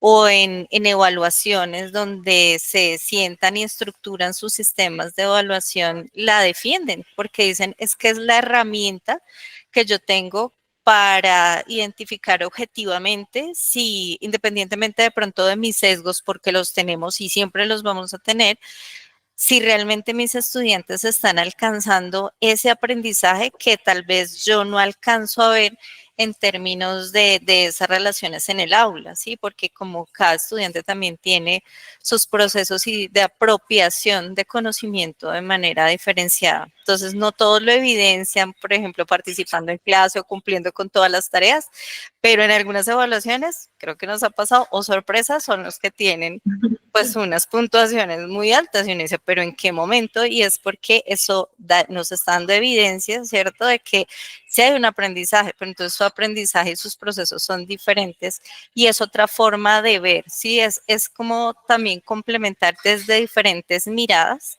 o en evaluaciones donde se sientan y estructuran sus sistemas de evaluación, la defienden, porque dicen, es que es la herramienta que yo tengo para identificar objetivamente si, independientemente de pronto de mis sesgos, porque los tenemos y siempre los vamos a tener, si realmente mis estudiantes están alcanzando ese aprendizaje que tal vez yo no alcanzo a ver en términos de esas relaciones en el aula, ¿sí? Porque como cada estudiante también tiene sus procesos de apropiación de conocimiento de manera diferenciada. Entonces, no todos lo evidencian, por ejemplo, participando en clase o cumpliendo con todas las tareas, pero en algunas evaluaciones, creo que nos ha pasado, o sorpresas son los que tienen pues unas puntuaciones muy altas y uno dice, pero ¿en qué momento? Y es porque eso nos está dando evidencia, ¿cierto? De que sí hay un aprendizaje, pero entonces su aprendizaje y sus procesos son diferentes y es otra forma de ver, ¿sí? Es como también complementar desde diferentes miradas,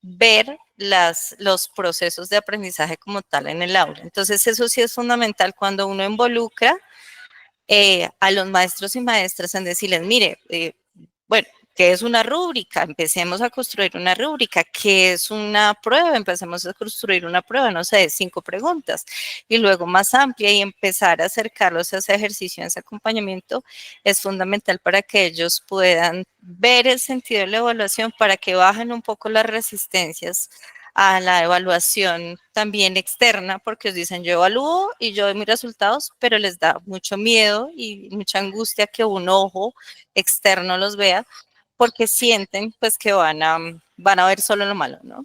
ver los procesos de aprendizaje como tal en el aula. Entonces eso sí es fundamental cuando uno involucra a los maestros y maestras en decirles, mire, bueno, ¿qué es una rúbrica? Empecemos a construir una rúbrica. ¿Qué es una prueba? Empecemos a construir una prueba, no sé, de 5 preguntas. Y luego más amplia y empezar a acercarlos a ese ejercicio, a ese acompañamiento, es fundamental para que ellos puedan ver el sentido de la evaluación, para que bajen un poco las resistencias a la evaluación también externa, porque os dicen, yo evalúo y yo doy mis resultados, pero les da mucho miedo y mucha angustia que un ojo externo los vea, porque sienten pues que van a ver solo lo malo, ¿no?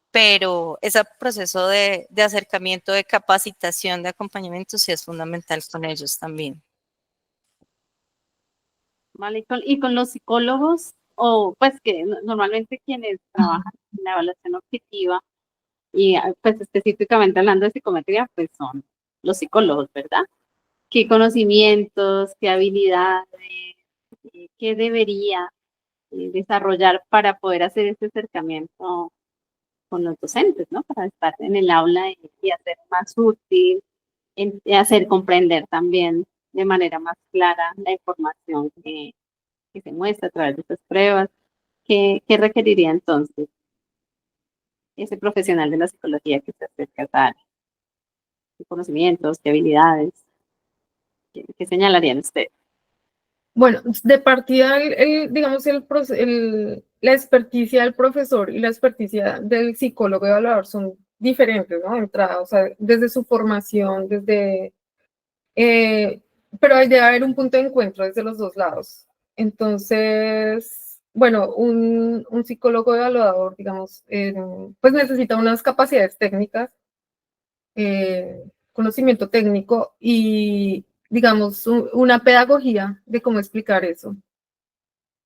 Pero ese proceso de acercamiento, de capacitación, de acompañamiento, sí es fundamental con ellos también. ¿Vale? Y con los psicólogos, o pues que normalmente quienes trabajan en la evaluación objetiva, y pues específicamente hablando de psicometría, pues son los psicólogos, ¿verdad? ¿Qué conocimientos, qué habilidades, qué debería desarrollar para poder hacer este acercamiento con los docentes, ¿no? Para estar en el aula y hacer más útil, y hacer comprender también de manera más clara la información que se muestra a través de estas pruebas. ¿Qué requeriría entonces ese profesional de la psicología que se acerca a esa área? ¿Qué conocimientos, qué habilidades, qué señalarían ustedes? Bueno, de partida, digamos, la experticia del profesor y la experticia del psicólogo evaluador son diferentes, ¿no? De entrada, o sea, desde su formación, eh, pero hay de haber un punto de encuentro desde los dos lados. Entonces, bueno, un psicólogo evaluador, digamos, pues necesita unas capacidades técnicas, conocimiento técnico y, digamos, una pedagogía de cómo explicar eso.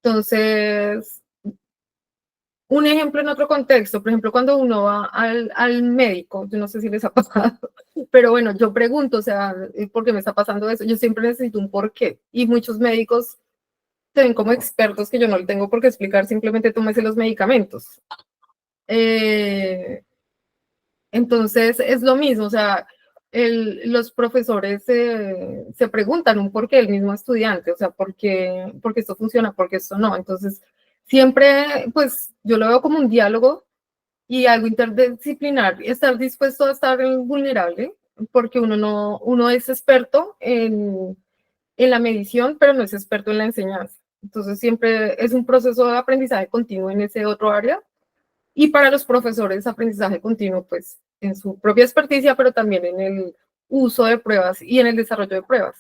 Entonces, un ejemplo en otro contexto, por ejemplo, cuando uno va al médico, yo no sé si les ha pasado, pero bueno, yo pregunto, o sea, ¿por qué me está pasando eso? Yo siempre necesito un por qué. Y muchos médicos se ven como expertos que yo no le tengo por qué explicar, simplemente tómese los medicamentos. Entonces, es lo mismo, o sea, los profesores se preguntan un por qué el mismo estudiante, o sea, por qué esto funciona, por qué esto no. Entonces, siempre, pues, yo lo veo como un diálogo y algo interdisciplinar, estar dispuesto a estar vulnerable, porque uno es experto en la medición, pero no es experto en la enseñanza. Entonces, siempre es un proceso de aprendizaje continuo en ese otro área. Y para los profesores, aprendizaje continuo, pues, en su propia experticia, pero también en el uso de pruebas y en el desarrollo de pruebas.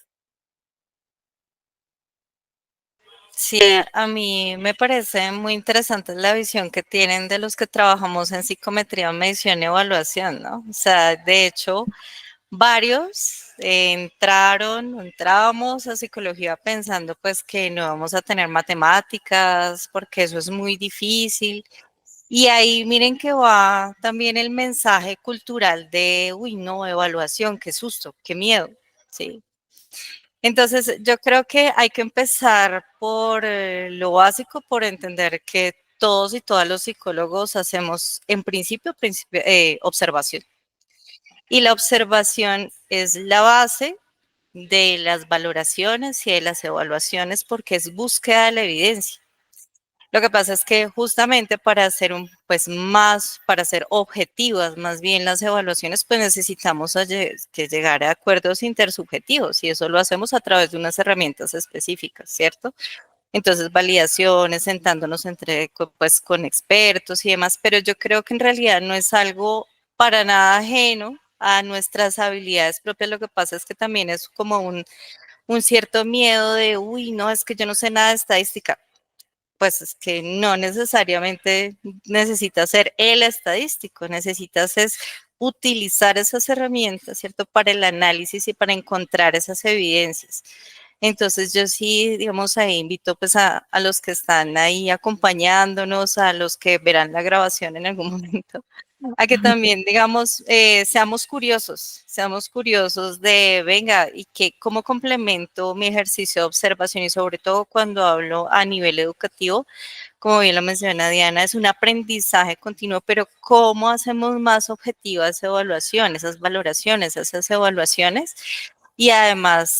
Sí, a mí me parece muy interesante la visión que tienen de los que trabajamos en psicometría, medición y evaluación, ¿no? O sea, de hecho, varios entrábamos a psicología pensando pues que no vamos a tener matemáticas porque eso es muy difícil. Y ahí miren que va también el mensaje cultural de, uy, no, evaluación, qué susto, qué miedo, ¿sí? Entonces, yo creo que hay que empezar por lo básico, por entender que todos y todas los psicólogos hacemos en principio observación. Y la observación es la base de las valoraciones y de las evaluaciones porque es búsqueda de la evidencia. Lo que pasa es que justamente para hacer para ser objetivas más bien las evaluaciones, pues necesitamos que llegar a acuerdos intersubjetivos y eso lo hacemos a través de unas herramientas específicas, ¿cierto? Entonces, validaciones, sentándonos pues, con expertos y demás, pero yo creo que en realidad no es algo para nada ajeno a nuestras habilidades propias. Lo que pasa es que también es como un cierto miedo de, uy, no, es que yo no sé nada de estadística. Pues es que no necesariamente necesitas ser el estadístico, necesitas es utilizar esas herramientas, ¿cierto? Para el análisis y para encontrar esas evidencias. Entonces yo sí, digamos, ahí invito pues a los que están ahí acompañándonos, a los que verán la grabación en algún momento, a que también, digamos, seamos curiosos de, venga, y que cómo complemento mi ejercicio de observación y sobre todo cuando hablo a nivel educativo, como bien lo menciona Diana, es un aprendizaje continuo, pero cómo hacemos más objetivas esas evaluaciones, esas valoraciones, esas evaluaciones y además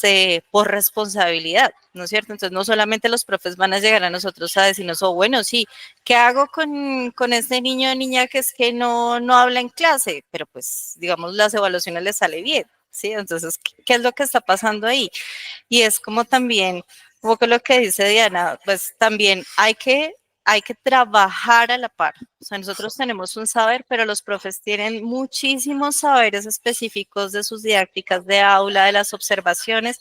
por responsabilidad, ¿no es cierto? Entonces no solamente los profes van a llegar a nosotros a decirnos, oh, bueno, sí, ¿qué hago con este niño o niña que es que no habla en clase? Pero pues, digamos, las evaluaciones le sale bien, ¿sí? Entonces, ¿qué es lo que está pasando ahí? Y es como también, un poco lo que dice Diana, pues también hay que trabajar a la par. O sea, nosotros tenemos un saber, pero los profes tienen muchísimos saberes específicos de sus didácticas de aula, de las observaciones.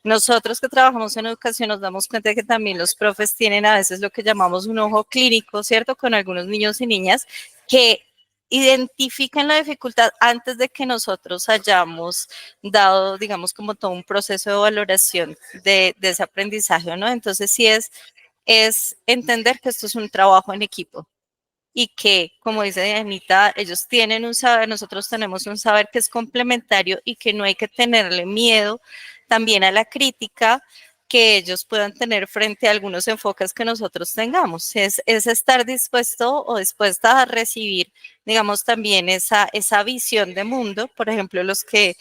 Nosotros que trabajamos en educación nos damos cuenta de que también los profes tienen a veces lo que llamamos un ojo clínico, ¿cierto? Con algunos niños y niñas que identifican la dificultad antes de que nosotros hayamos dado, digamos, como todo un proceso de valoración de ese aprendizaje, ¿no? Entonces sí es entender que esto es un trabajo en equipo y que, como dice Anita, ellos tienen un saber, nosotros tenemos un saber que es complementario y que no hay que tenerle miedo también a la crítica que ellos puedan tener frente a algunos enfoques que nosotros tengamos. Es estar dispuesto o dispuesta a recibir, digamos, también esa visión de mundo. Por ejemplo, los que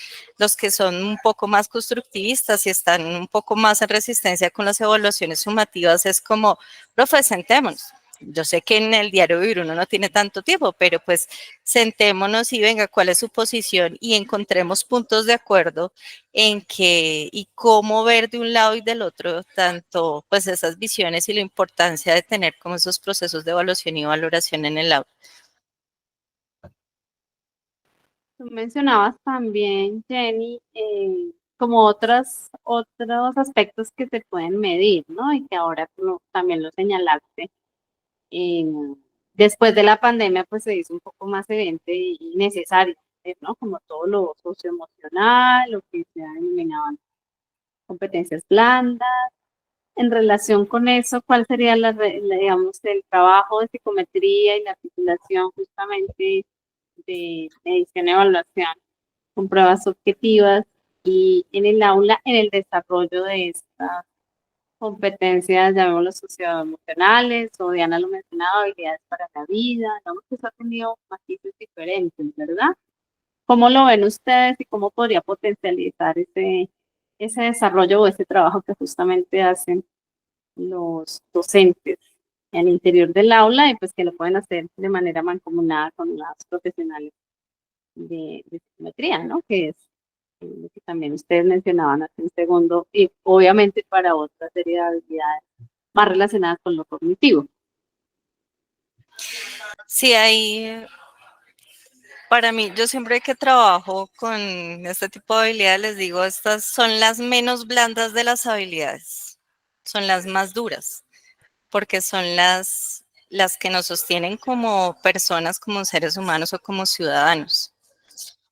son un poco más constructivistas y están un poco más en resistencia con las evaluaciones sumativas, es como, profe, sentémonos. Yo sé que en el diario vivir uno no tiene tanto tiempo, pero pues sentémonos y venga, cuál es su posición y encontremos puntos de acuerdo en qué y cómo ver de un lado y del otro tanto pues esas visiones y la importancia de tener como esos procesos de evaluación y valoración en el aula. Tú mencionabas también, Jenny, como otros aspectos que se pueden medir, ¿no? Y que ahora tú también lo señalaste. eh, Después de la pandemia, pues se hizo un poco más evidente y necesario, ¿no? Como todo lo socioemocional, lo que se denominaban competencias blandas. En relación con eso, ¿cuál sería digamos, el trabajo de psicometría y la articulación justamente de medición y evaluación con pruebas objetivas y en el aula en el desarrollo de estas competencias, llamémoslo socioemocionales, o Diana lo mencionaba, habilidades para la vida? Digamos que eso ha tenido matices diferentes, ¿verdad? ¿Cómo lo ven ustedes y cómo podría potencializar ese desarrollo o ese trabajo que justamente hacen los docentes al interior del aula y pues que lo pueden hacer de manera mancomunada con las profesionales de psicometría, ¿no? Que es lo que también ustedes mencionaban hace un segundo, y obviamente para otra serie de habilidades más relacionadas con lo cognitivo. Sí, hay, para mí, yo siempre que trabajo con este tipo de habilidades, les digo, estas son las menos blandas de las habilidades, son las más duras, porque son las que nos sostienen como personas, como seres humanos o como ciudadanos.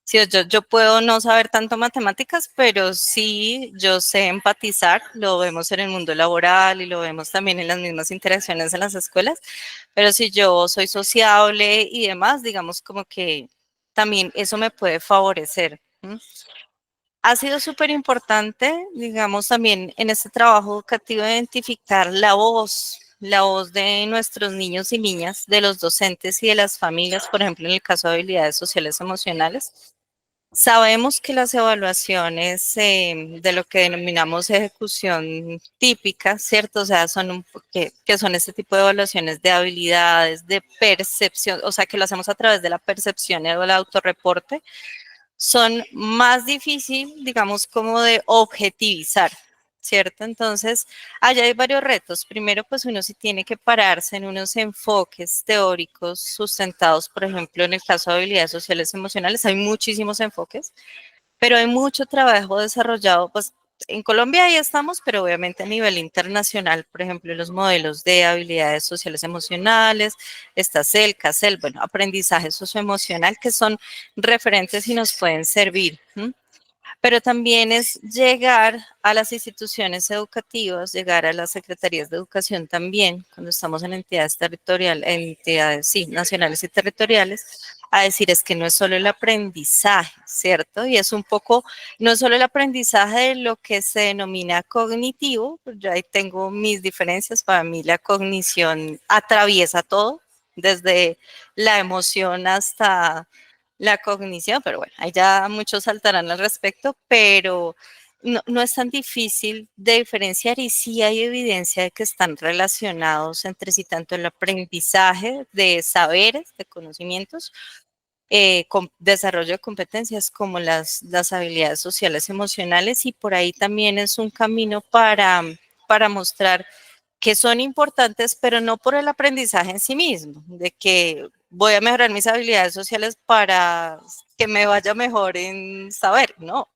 Sí, yo puedo no saber tanto matemáticas, pero sí yo sé empatizar, lo vemos en el mundo laboral y lo vemos también en las mismas interacciones en las escuelas, pero si yo soy sociable y demás, digamos como que también eso me puede favorecer. Ha sido súper importante, digamos, también en este trabajo educativo identificar la voz de nuestros niños y niñas, de los docentes y de las familias, por ejemplo, en el caso de habilidades sociales emocionales. Sabemos que las evaluaciones de lo que denominamos ejecución típica, ¿cierto? O sea, que son este tipo de evaluaciones de habilidades, de percepción, o sea, que lo hacemos a través de la percepción y el autorreporte, son más difícil, digamos, como de objetivizar, ¿cierto? Entonces, allá hay varios retos. Primero, pues uno sí tiene que pararse en unos enfoques teóricos sustentados, por ejemplo, en el caso de habilidades sociales emocionales, hay muchísimos enfoques, pero hay mucho trabajo desarrollado, pues en Colombia ahí estamos, pero obviamente a nivel internacional, por ejemplo, los modelos de habilidades sociales emocionales, está CEL, CASEL, bueno, aprendizaje socioemocional, que son referentes y nos pueden servir. Pero también es llegar a las instituciones educativas, llegar a las secretarías de educación también, cuando estamos en entidades territoriales, entidades, sí, nacionales y territoriales, a decir es que no es solo el aprendizaje, ¿cierto? Y es un poco, no es solo el aprendizaje de lo que se denomina cognitivo, pues yo ahí tengo mis diferencias, para mí la cognición atraviesa todo, desde la emoción hasta la cognición, pero bueno, ahí ya muchos saltarán al respecto, pero no es tan difícil de diferenciar y sí hay evidencia de que están relacionados entre sí, tanto el aprendizaje de saberes, de conocimientos, con desarrollo de competencias como las habilidades sociales emocionales, y por ahí también es un camino para mostrar que son importantes, pero no por el aprendizaje en sí mismo, de que voy a mejorar mis habilidades sociales para que me vaya mejor en saber, no.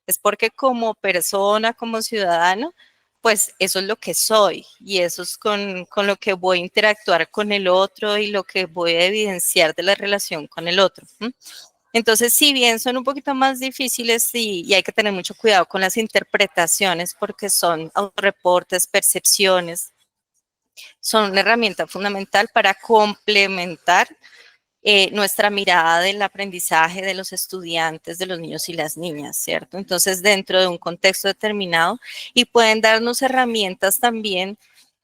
Es porque como persona, como ciudadano, pues eso es lo que soy y eso es con lo que voy a interactuar con el otro y lo que voy a evidenciar de la relación con el otro. Entonces, si bien son un poquito más difíciles y hay que tener mucho cuidado con las interpretaciones porque son autorreportes, percepciones, son una herramienta fundamental para complementar nuestra mirada del aprendizaje de los estudiantes, de los niños y las niñas, ¿cierto? Entonces, dentro de un contexto determinado, y pueden darnos herramientas también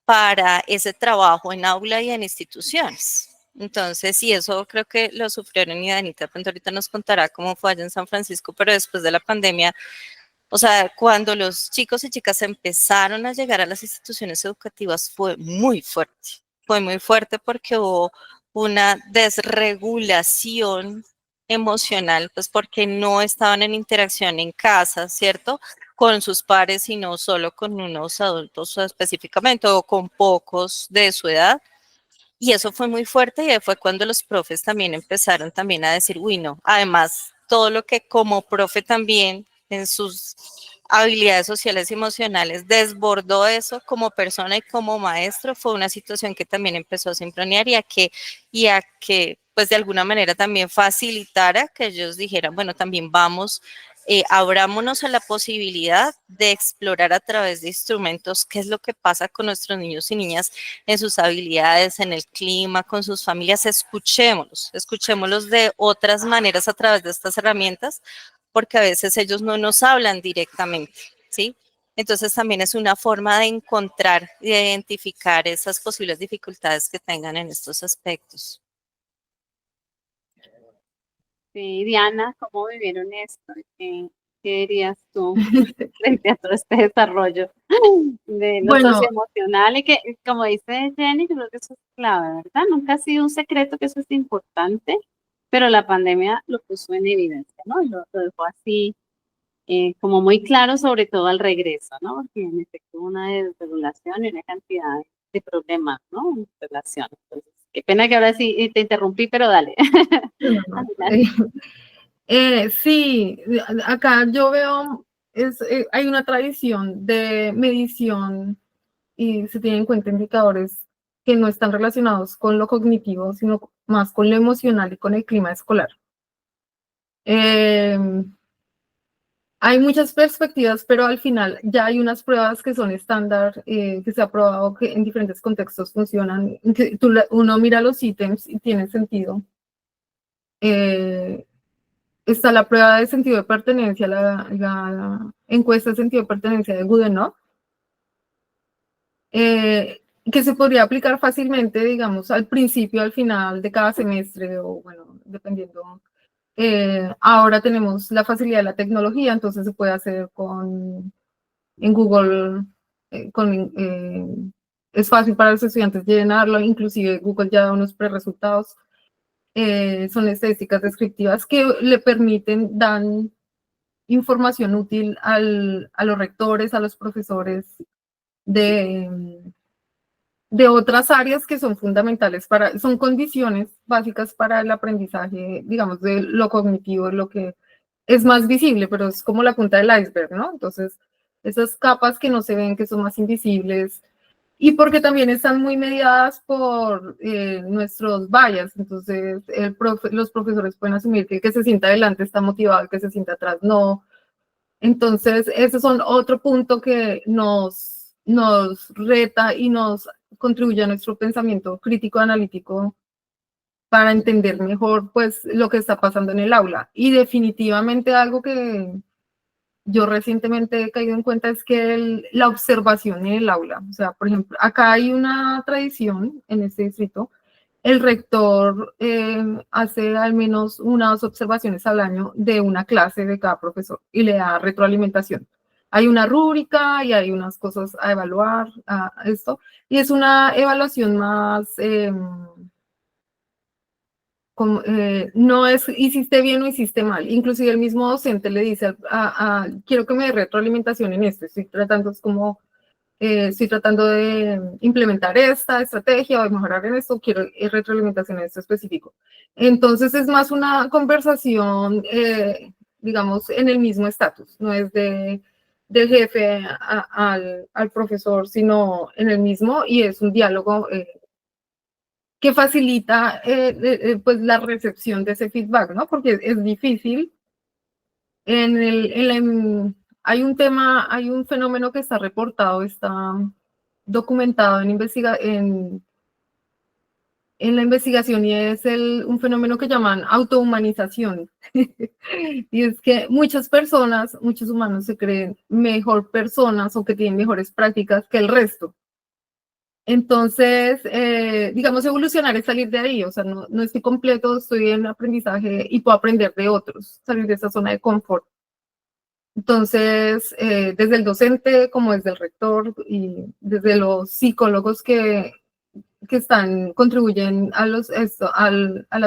para ese trabajo en aula y en instituciones. Entonces, y eso creo que lo sufrieron, y Danita pronto ahorita nos contará cómo fue allá en San Francisco, pero después de la pandemia, o sea, cuando los chicos y chicas empezaron a llegar a las instituciones educativas fue muy fuerte porque hubo una desregulación emocional, pues porque no estaban en interacción en casa, ¿cierto? Con sus pares y no solo con unos adultos específicamente o con pocos de su edad. Y eso fue muy fuerte y fue cuando los profes también empezaron también a decir, uy, no, además todo lo que como profe también en sus habilidades sociales y emocionales desbordó eso como persona y como maestro, fue una situación que también empezó a sincronear y a que pues de alguna manera también facilitara que ellos dijeran, bueno, también vamos, abrámonos a la posibilidad de explorar a través de instrumentos qué es lo que pasa con nuestros niños y niñas en sus habilidades, en el clima, con sus familias. Escuchémoslos de otras maneras a través de estas herramientas, porque a veces ellos no nos hablan directamente, ¿sí? Entonces también es una forma de encontrar y de identificar esas posibles dificultades que tengan en estos aspectos. Sí, Diana, ¿cómo vivieron esto? ¿Qué dirías tú frente a todo este desarrollo de lo Bueno, socioemocional? Y que, como dice Jenny, yo creo que eso es clave, ¿verdad? Nunca ha sido un secreto que eso es importante, pero la pandemia lo puso en evidencia, ¿no? Lo dejó así, como muy claro, sobre todo al regreso, ¿no? Porque en efecto hubo una desregulación y una cantidad de problemas, ¿no? En relación. Entonces, qué pena que ahora sí te interrumpí, pero dale. no, no, Adelante. sí, acá yo veo, hay una tradición de medición y se tienen en cuenta indicadores que no están relacionados con lo cognitivo, sino más con lo emocional y con el clima escolar. Eh, Hay muchas perspectivas, pero al final ya hay unas pruebas que son estándar, que se ha probado que en diferentes contextos funcionan, que uno mira los ítems y tiene sentido. Está la prueba de sentido de pertenencia, la encuesta de sentido de pertenencia de Goodenough. que se podría aplicar fácilmente, digamos, al principio, al final de cada semestre, o bueno, dependiendo. Ahora tenemos la facilidad de la tecnología, entonces se puede hacer en Google, es fácil para los estudiantes llenarlo, inclusive Google ya da unos preresultados. Son estadísticas descriptivas que le permiten, dan información útil a los rectores, a los profesores de otras áreas que son fundamentales son condiciones básicas para el aprendizaje, digamos, de lo cognitivo, lo que es más visible, pero es como la punta del iceberg, ¿no? Entonces, esas capas que no se ven, que son más invisibles, y porque también están muy mediadas por nuestros bias, entonces los profesores pueden asumir que el que se sienta adelante está motivado, el que se sienta atrás no. Entonces, ese son otro punto que nos reta y nos contribuye a nuestro pensamiento crítico analítico para entender mejor pues lo que está pasando en el aula. Y definitivamente algo que yo recientemente he caído en cuenta es que la observación en el aula, o sea, por ejemplo, acá hay una tradición en este distrito, el rector hace al menos unas observaciones al año de una clase de cada profesor y le da retroalimentación. Hay una rúbrica y hay unas cosas a evaluar, esto, y es una evaluación más, no es hiciste bien o hiciste mal. Inclusive el mismo docente le dice, quiero que me dé retroalimentación en esto, estoy tratando de implementar esta estrategia o de mejorar en esto, quiero retroalimentación en esto específico. Entonces es más una conversación, digamos, en el mismo estatus, no es del jefe al profesor, sino en el mismo, y es un diálogo que facilita pues la recepción de ese feedback, ¿no? Porque es difícil. Hay un fenómeno que está reportado, está documentado en la investigación, y es un fenómeno que llaman autohumanización. Y es que muchas personas, muchos humanos se creen mejor personas o que tienen mejores prácticas que el resto. Entonces, digamos, evolucionar es salir de ahí, o sea, no estoy completo, estoy en aprendizaje y puedo aprender de otros, salir de esa zona de confort. Entonces, desde el docente como desde el rector y desde los psicólogos que contribuyen a las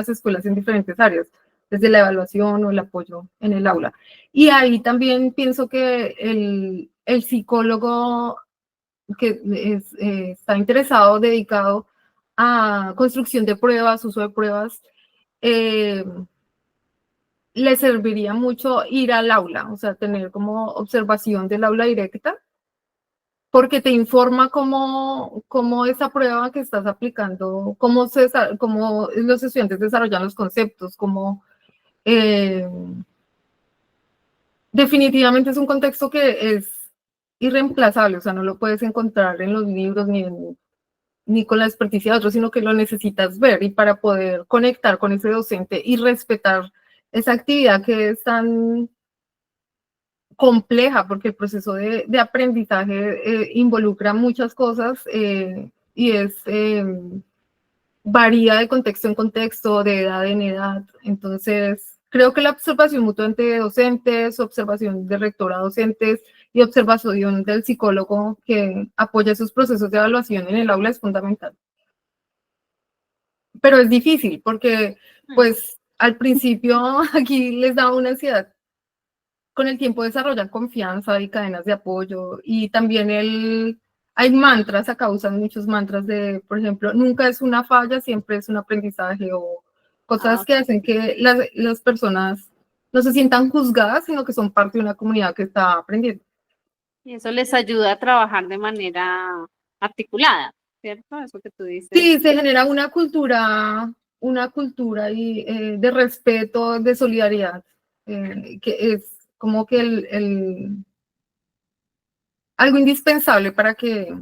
escuelas en diferentes áreas, desde la evaluación o el apoyo en el aula. Y ahí también pienso que el psicólogo que está interesado, dedicado a construcción de pruebas, uso de pruebas, le serviría mucho ir al aula, o sea, tener como observación del aula directa, porque te informa cómo esa prueba que estás aplicando, cómo los estudiantes desarrollan los conceptos, definitivamente es un contexto que es irreemplazable, o sea, no lo puedes encontrar en los libros ni con la experticia de otros, sino que lo necesitas ver, y para poder conectar con ese docente y respetar esa actividad que es tan compleja, porque el proceso de aprendizaje involucra muchas cosas y varía de contexto en contexto, de edad en edad. Entonces, creo que la observación mutua entre docentes, observación de rector a docentes y observación del psicólogo que apoya sus procesos de evaluación en el aula es fundamental. Pero es difícil porque, pues, al principio aquí les da una ansiedad. Con el tiempo desarrollan confianza y cadenas de apoyo, y también hay mantras, acá usan muchos mantras de, por ejemplo, nunca es una falla, siempre es un aprendizaje, o cosas que hacen que las personas no se sientan juzgadas, sino que son parte de una comunidad que está aprendiendo. Y eso les ayuda a trabajar de manera articulada, ¿cierto? Eso que tú dices. Sí, se genera una cultura de respeto, de solidaridad, que es como que algo indispensable para que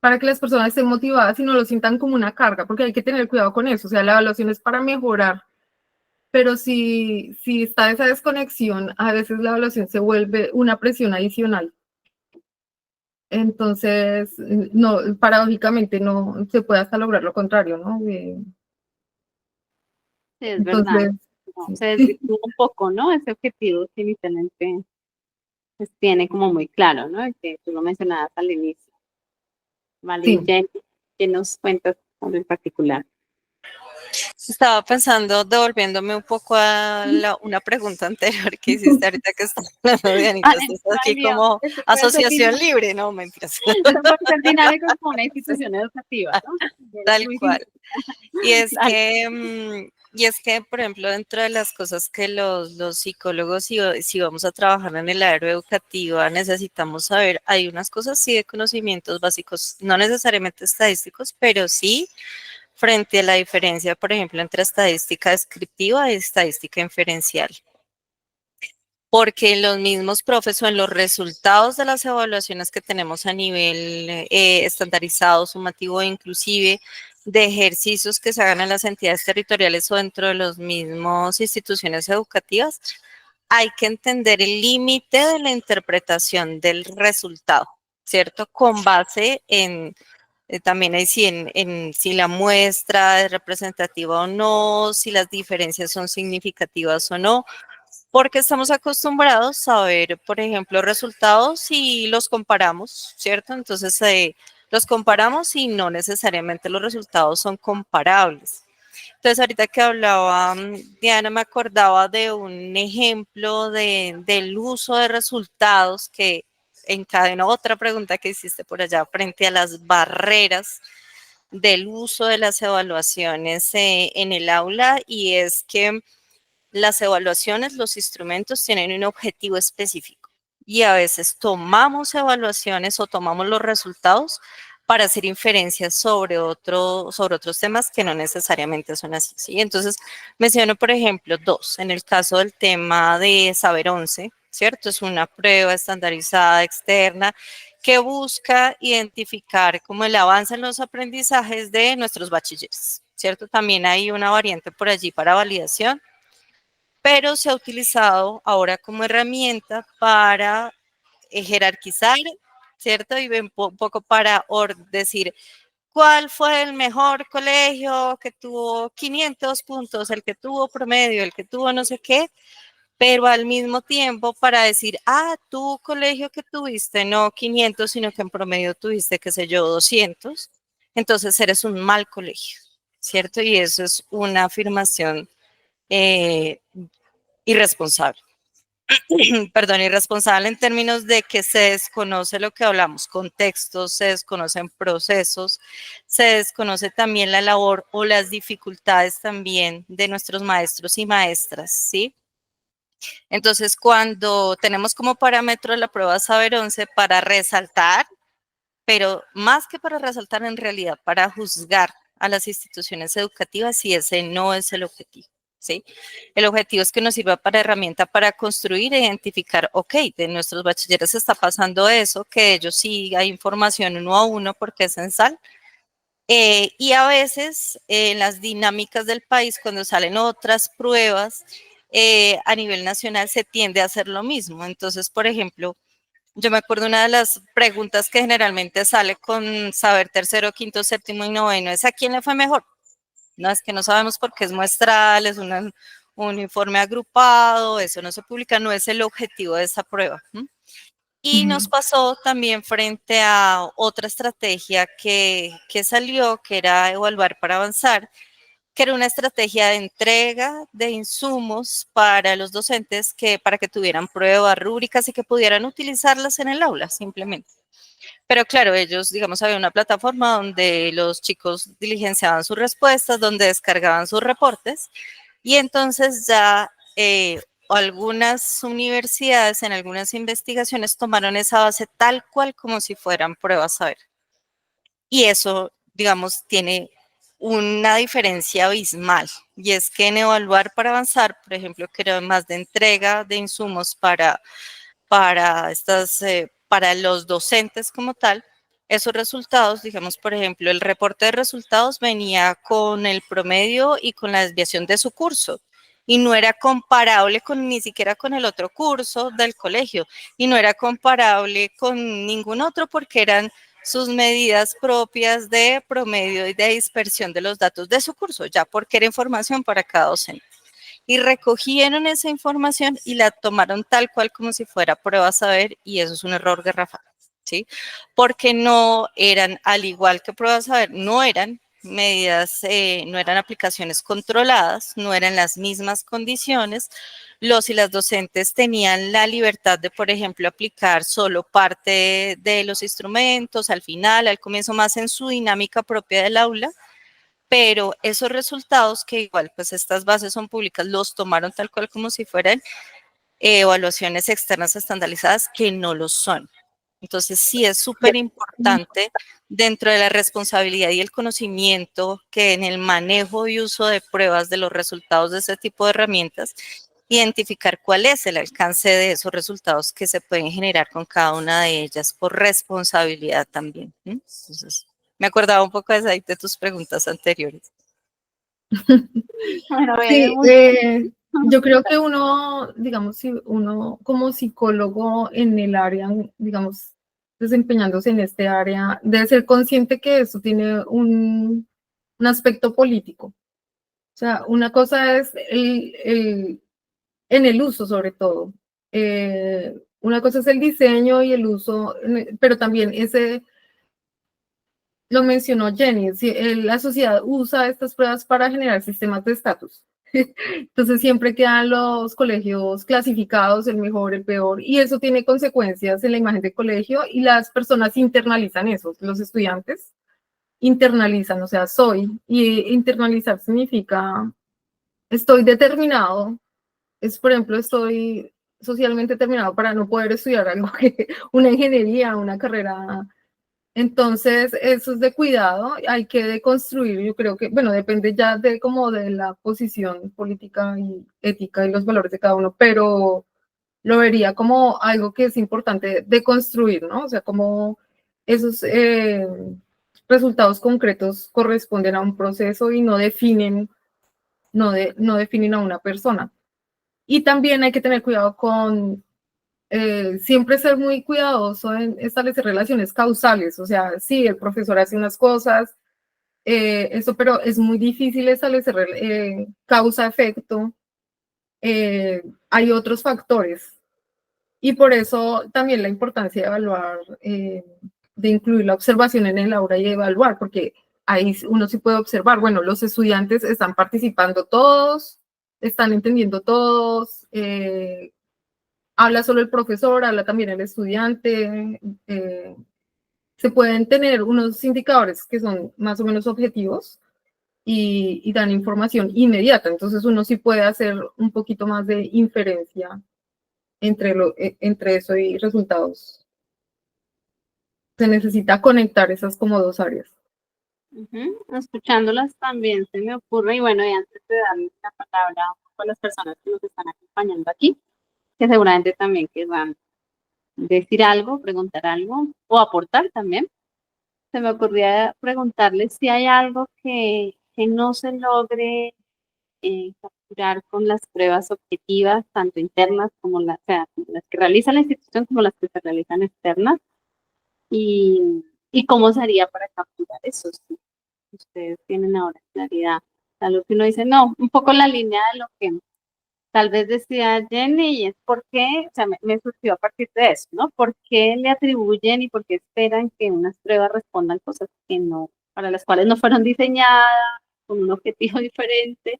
las personas estén motivadas y no lo sientan como una carga, porque hay que tener cuidado con eso. O sea, la evaluación es para mejorar, pero si está esa desconexión, a veces la evaluación se vuelve una presión adicional. Entonces, no, paradójicamente no se puede hasta lograr lo contrario, ¿no? Sí, es verdad. Entonces, No, sí. se desvirtúa un poco, ¿no? Ese objetivo que inicialmente pues, tiene como muy claro, ¿no? El que tú lo mencionabas al inicio. Vale, y Sí. Jenny, ¿qué nos cuentas sobre el particular? Estaba pensando, devolviéndome un poco a una pregunta anterior que hiciste ahorita que estás hablando de Anita, Ay, estás ay, aquí Dios, como esto puede ser asociación libre, no, mentiras, esto puede ser dinámico como una institución educativa, ¿no? Eres tal muy cual. Y es Dale. que, por ejemplo, dentro de las cosas que los psicólogos, si vamos a trabajar en el área educativa, necesitamos saber, hay unas cosas sí de conocimientos básicos, no necesariamente estadísticos, pero sí frente a la diferencia, por ejemplo, entre estadística descriptiva y estadística inferencial. Porque los mismos profes o en los resultados de las evaluaciones que tenemos a nivel estandarizado, sumativo e inclusive de ejercicios que se hagan en las entidades territoriales o dentro de las mismas instituciones educativas, hay que entender el límite de la interpretación del resultado, ¿cierto? Con base en también hay si la muestra es representativa o no, si las diferencias son significativas o no, porque estamos acostumbrados a ver, por ejemplo, resultados y los comparamos, ¿cierto? Entonces, los comparamos y no necesariamente los resultados son comparables. Entonces, ahorita que hablaba Diana, me acordaba de un ejemplo del uso de resultados que encadenó otra pregunta que hiciste por allá frente a las barreras del uso de las evaluaciones en el aula, y es que las evaluaciones, los instrumentos tienen un objetivo específico y a veces tomamos evaluaciones o tomamos los resultados para hacer inferencias sobre otros temas que no necesariamente son así, ¿sí? Entonces, menciono, por ejemplo, dos. En el caso del tema de Saber 11, ¿cierto? Es una prueba estandarizada externa que busca identificar como el avance en los aprendizajes de nuestros bachilleres, ¿cierto? También hay una variante por allí para validación, pero se ha utilizado ahora como herramienta para jerarquizar, ¿cierto? Y un poco para decir cuál fue el mejor colegio que tuvo 500 puntos, el que tuvo promedio, el que tuvo no sé qué, pero al mismo tiempo para decir, tu colegio que tuviste no 500, sino que en promedio tuviste, qué sé yo, 200, entonces eres un mal colegio, ¿cierto? Y eso es una afirmación eh, irresponsable. Perdón, irresponsable en términos de que se desconoce lo que hablamos, contextos, se desconocen procesos, se desconoce también la labor o las dificultades también de nuestros maestros y maestras, ¿sí? Entonces, cuando tenemos como parámetro la prueba Saber 11 para resaltar, pero más que para resaltar en realidad, para juzgar a las instituciones educativas si ese no es el objetivo, ¿sí? El objetivo es que nos sirva para herramienta para construir e identificar, ok, de nuestros bachilleres está pasando eso, que ellos sí hay información uno a uno porque es censal, y a veces en las dinámicas del país, cuando salen otras pruebas a nivel nacional, se tiende a hacer lo mismo. Entonces, por ejemplo, yo me acuerdo una de las preguntas que generalmente sale con Saber tercero, quinto, séptimo y noveno es ¿a quién le fue mejor? No, es que no sabemos porque es muestral, es un informe agrupado, eso no se publica, no es el objetivo de esa prueba. Y nos pasó también frente a otra estrategia que salió, que era evaluar para avanzar, que era una estrategia de entrega de insumos para los docentes para que tuvieran pruebas, rúbricas y que pudieran utilizarlas en el aula simplemente. Pero claro, ellos, digamos, había una plataforma donde los chicos diligenciaban sus respuestas, donde descargaban sus reportes y entonces ya algunas universidades en algunas investigaciones tomaron esa base tal cual como si fueran pruebas Saber. Y eso, digamos, tiene una diferencia abismal. Y es que en evaluar para avanzar, por ejemplo, que era más de entrega de insumos para los docentes como tal, esos resultados, digamos, por ejemplo, el reporte de resultados venía con el promedio y con la desviación de su curso. y no era comparable ni siquiera con el otro curso del colegio, y no era comparable con ningún otro porque eran sus medidas propias de promedio y de dispersión de los datos de su curso, ya porque era información para cada docente. Y recogieron esa información y la tomaron tal cual como si fuera prueba a saber, y eso es un error garrafal, ¿sí? Porque no eran, al igual que prueba a saber, no eran medidas, no eran aplicaciones controladas, no eran las mismas condiciones. Los y las docentes tenían la libertad de, por ejemplo, aplicar solo parte de los instrumentos al final, al comienzo, más en su dinámica propia del aula, pero esos resultados, que igual pues estas bases son públicas, los tomaron tal cual como si fueran evaluaciones externas estandarizadas, que no lo son. Entonces sí es súper importante, dentro de la responsabilidad y el conocimiento que en el manejo y uso de pruebas de los resultados de ese tipo de herramientas, identificar cuál es el alcance de esos resultados que se pueden generar con cada una de ellas por responsabilidad también. Entonces, me acordaba un poco de tus preguntas anteriores. Bueno, Sí, bien, yo creo que uno, digamos, si uno como psicólogo en el área, digamos, desempeñándose en este área, debe ser consciente que eso tiene un aspecto político. O sea, una cosa es en el uso sobre todo. Una cosa es el diseño y el uso, pero también ese, lo mencionó Jenny, si, la sociedad usa estas pruebas para generar sistemas de estatus. Entonces siempre quedan los colegios clasificados, el mejor, el peor, y eso tiene consecuencias en la imagen del colegio y las personas internalizan eso, los estudiantes internalizan, o sea, soy, y internalizar significa estoy determinado, es por ejemplo, estoy socialmente determinado para no poder estudiar algo que, una ingeniería, una carrera. Entonces, eso es de cuidado, hay que deconstruir, yo creo que, bueno, depende ya de como de la posición política y ética y los valores de cada uno, pero lo vería como algo que es importante deconstruir, ¿no? O sea, como esos resultados concretos corresponden a un proceso y no definen, no definen a una persona. Y también hay que tener cuidado con siempre ser muy cuidadoso en establecer relaciones causales, o sea, sí, el profesor hace unas cosas, eso, pero es muy difícil establecer causa-efecto, hay otros factores, y por eso también la importancia de evaluar, de incluir la observación en el aula y evaluar, porque ahí uno sí puede observar, bueno, los estudiantes están participando todos, están entendiendo todos, habla solo el profesor, habla también el estudiante. Se pueden tener unos indicadores que son más o menos objetivos y dan información inmediata. Entonces uno sí puede hacer un poquito más de inferencia entre eso y resultados. Se necesita conectar esas como dos áreas. Escuchándolas también se me ocurre, y bueno, y antes de darle la palabra a las personas que nos están acompañando aquí, que seguramente también querrán decir algo, preguntar algo o aportar también. Se me ocurría preguntarles si hay algo que no se logre capturar con las pruebas objetivas, tanto internas como las, o sea, como las que realiza la institución como las que se realizan externas, y cómo sería para capturar eso. Si ustedes tienen ahora claridad. O sea, lo que uno dice, no, un poco la línea de lo que tal vez decía Jenny, y es por qué, o sea, me surgió a partir de eso, ¿no? ¿Por qué le atribuyen y por qué esperan que unas pruebas respondan cosas que no, para las cuales no fueron diseñadas, con un objetivo diferente?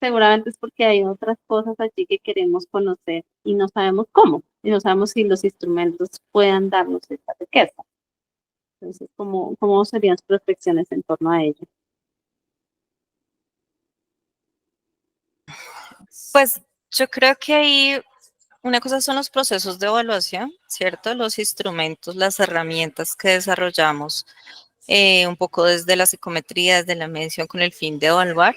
Seguramente es porque hay otras cosas allí que queremos conocer y no sabemos cómo, y no sabemos si los instrumentos puedan darnos esta riqueza. Entonces, ¿cómo serían sus reflexiones en torno a ello? Pues yo creo que ahí una cosa son los procesos de evaluación, ¿cierto? Los instrumentos, las herramientas que desarrollamos, un poco desde la psicometría, desde la medición con el fin de evaluar.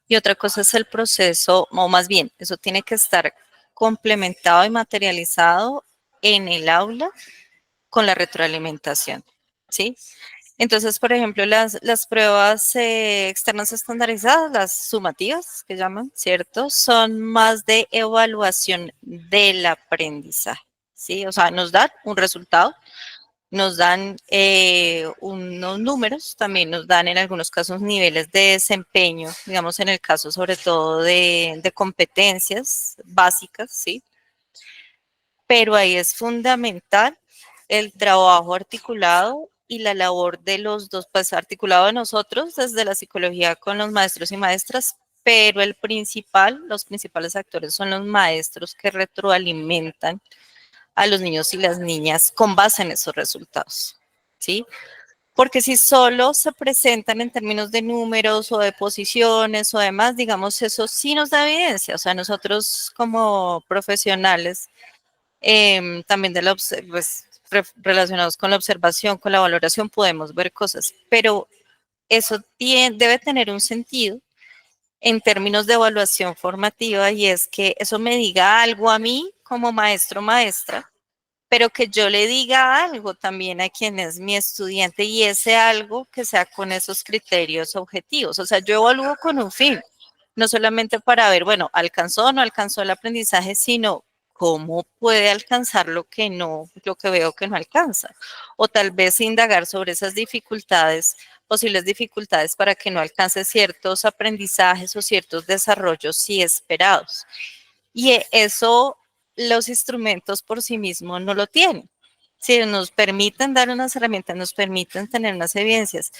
Y otra cosa es el proceso, o más bien, eso tiene que estar complementado y materializado en el aula con la retroalimentación, ¿sí? Entonces, por ejemplo, las pruebas externas estandarizadas, las sumativas que llaman, ¿cierto? Son más de evaluación del aprendizaje, ¿sí? O sea, nos dan un resultado, nos dan unos números, también nos dan en algunos casos niveles de desempeño, digamos en el caso sobre todo de competencias básicas, ¿sí? Pero ahí es fundamental el trabajo articulado y la labor de los dos, pues articulado de nosotros desde la psicología con los maestros y maestras, pero los principales actores son los maestros que retroalimentan a los niños y las niñas con base en esos resultados, ¿sí? Porque si solo se presentan en términos de números o de posiciones o demás, digamos, eso sí nos da evidencia. O sea, nosotros como profesionales también de pues, relacionados con la observación, con la valoración, podemos ver cosas, pero eso debe tener un sentido en términos de evaluación formativa y es que eso me diga algo a mí como maestro o maestra, pero que yo le diga algo también a quien es mi estudiante y ese algo que sea con esos criterios objetivos. O sea, yo evalúo con un fin, no solamente para ver, bueno, alcanzó o no alcanzó el aprendizaje, sino cómo puede alcanzar lo que no, lo que veo que no alcanza. O tal vez indagar sobre esas dificultades, posibles dificultades para que no alcance ciertos aprendizajes o ciertos desarrollos sí esperados. Y eso los instrumentos por sí mismos no lo tienen. Si nos permiten dar unas herramientas, nos permiten tener unas evidencias,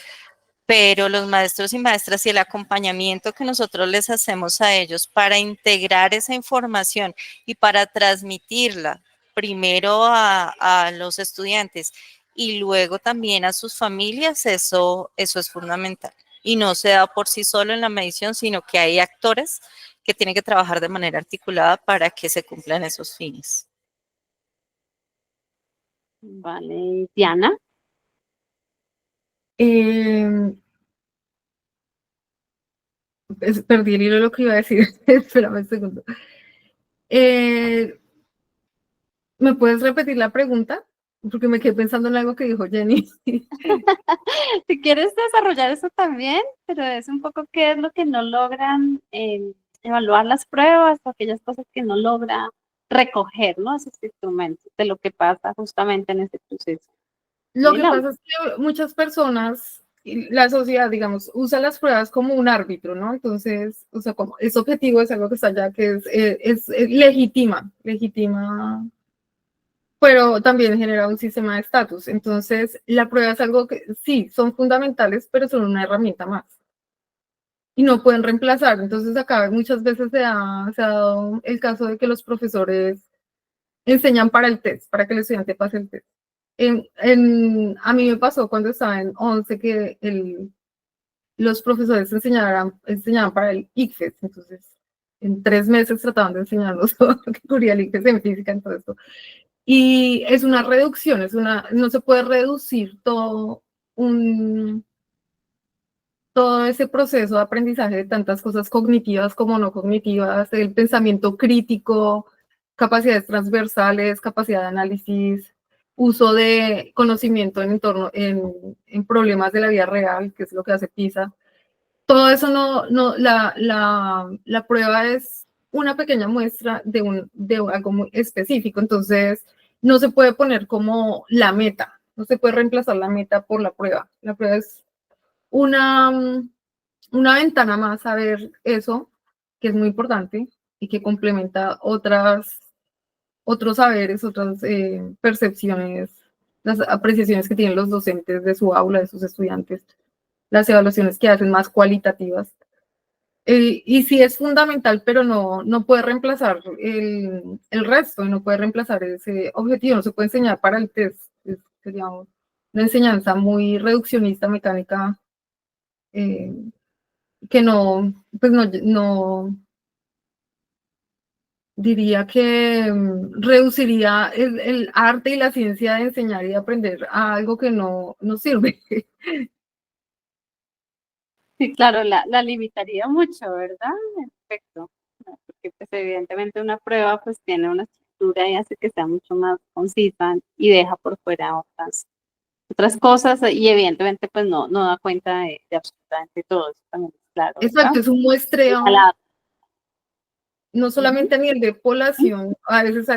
pero los maestros y maestras y el acompañamiento que nosotros les hacemos a ellos para integrar esa información y para transmitirla primero a los estudiantes y luego también a sus familias, eso es fundamental. Y no se da por sí solo en la medición, sino que hay actores que tienen que trabajar de manera articulada para que se cumplan esos fines. Vale, Diana. Eh, Perdí el hilo de lo que iba a decir. Espérame un segundo. ¿Me puedes repetir la pregunta? Porque me quedé pensando en algo que dijo Jenny. Si quieres desarrollar eso también, pero es un poco qué es lo que no logran evaluar las pruebas o aquellas cosas que no logra recoger, ¿no? Esos instrumentos de lo que pasa justamente en ese proceso. Lo que pasa es que muchas personas, la sociedad, digamos, usa las pruebas como un árbitro, ¿no? Entonces, o sea, como es objetivo, es algo que está allá, que es legitima, pero también genera un sistema de estatus. Entonces, la prueba es algo que sí, son fundamentales, pero son una herramienta más. Y no pueden reemplazar. Entonces, acá muchas veces se ha dado el caso de que los profesores enseñan para el test, para que el estudiante pase el test. A mí me pasó cuando estaba en 11 que los profesores enseñaban para el ICFES, entonces en 3 meses trataban de enseñarnos todo lo que ocurría el ICFES en física, en todo esto. Y es una reducción, no se puede reducir todo ese proceso de aprendizaje de tantas cosas cognitivas como no cognitivas, el pensamiento crítico, capacidades transversales, capacidad de análisis, uso de conocimiento en problemas de la vida real, que es lo que hace PISA. Todo eso la prueba es una pequeña muestra de algo muy específico, entonces no se puede poner como la meta, no se puede reemplazar la meta por la prueba. La prueba es una, una ventana más a ver eso, que es muy importante y que complementa otros saberes, otras percepciones, las apreciaciones que tienen los docentes de su aula, de sus estudiantes, las evaluaciones que hacen más cualitativas. Y sí es fundamental, pero no puede reemplazar el resto, no puede reemplazar ese objetivo, no se puede enseñar para el test. Sería una enseñanza muy reduccionista, mecánica, eh, que pues no diría que reduciría el arte y la ciencia de enseñar y aprender a algo que no sirve. Sí, claro, la limitaría mucho, ¿verdad? Perfecto. Porque pues evidentemente una prueba pues tiene una estructura y hace que sea mucho más concisa y deja por fuera otras. otras cosas y evidentemente pues no da cuenta de absolutamente todo. Eso también es claro, Exacto, ¿verdad? es un muestreo, Ojalá. no Ujú. solamente a nivel de población, a veces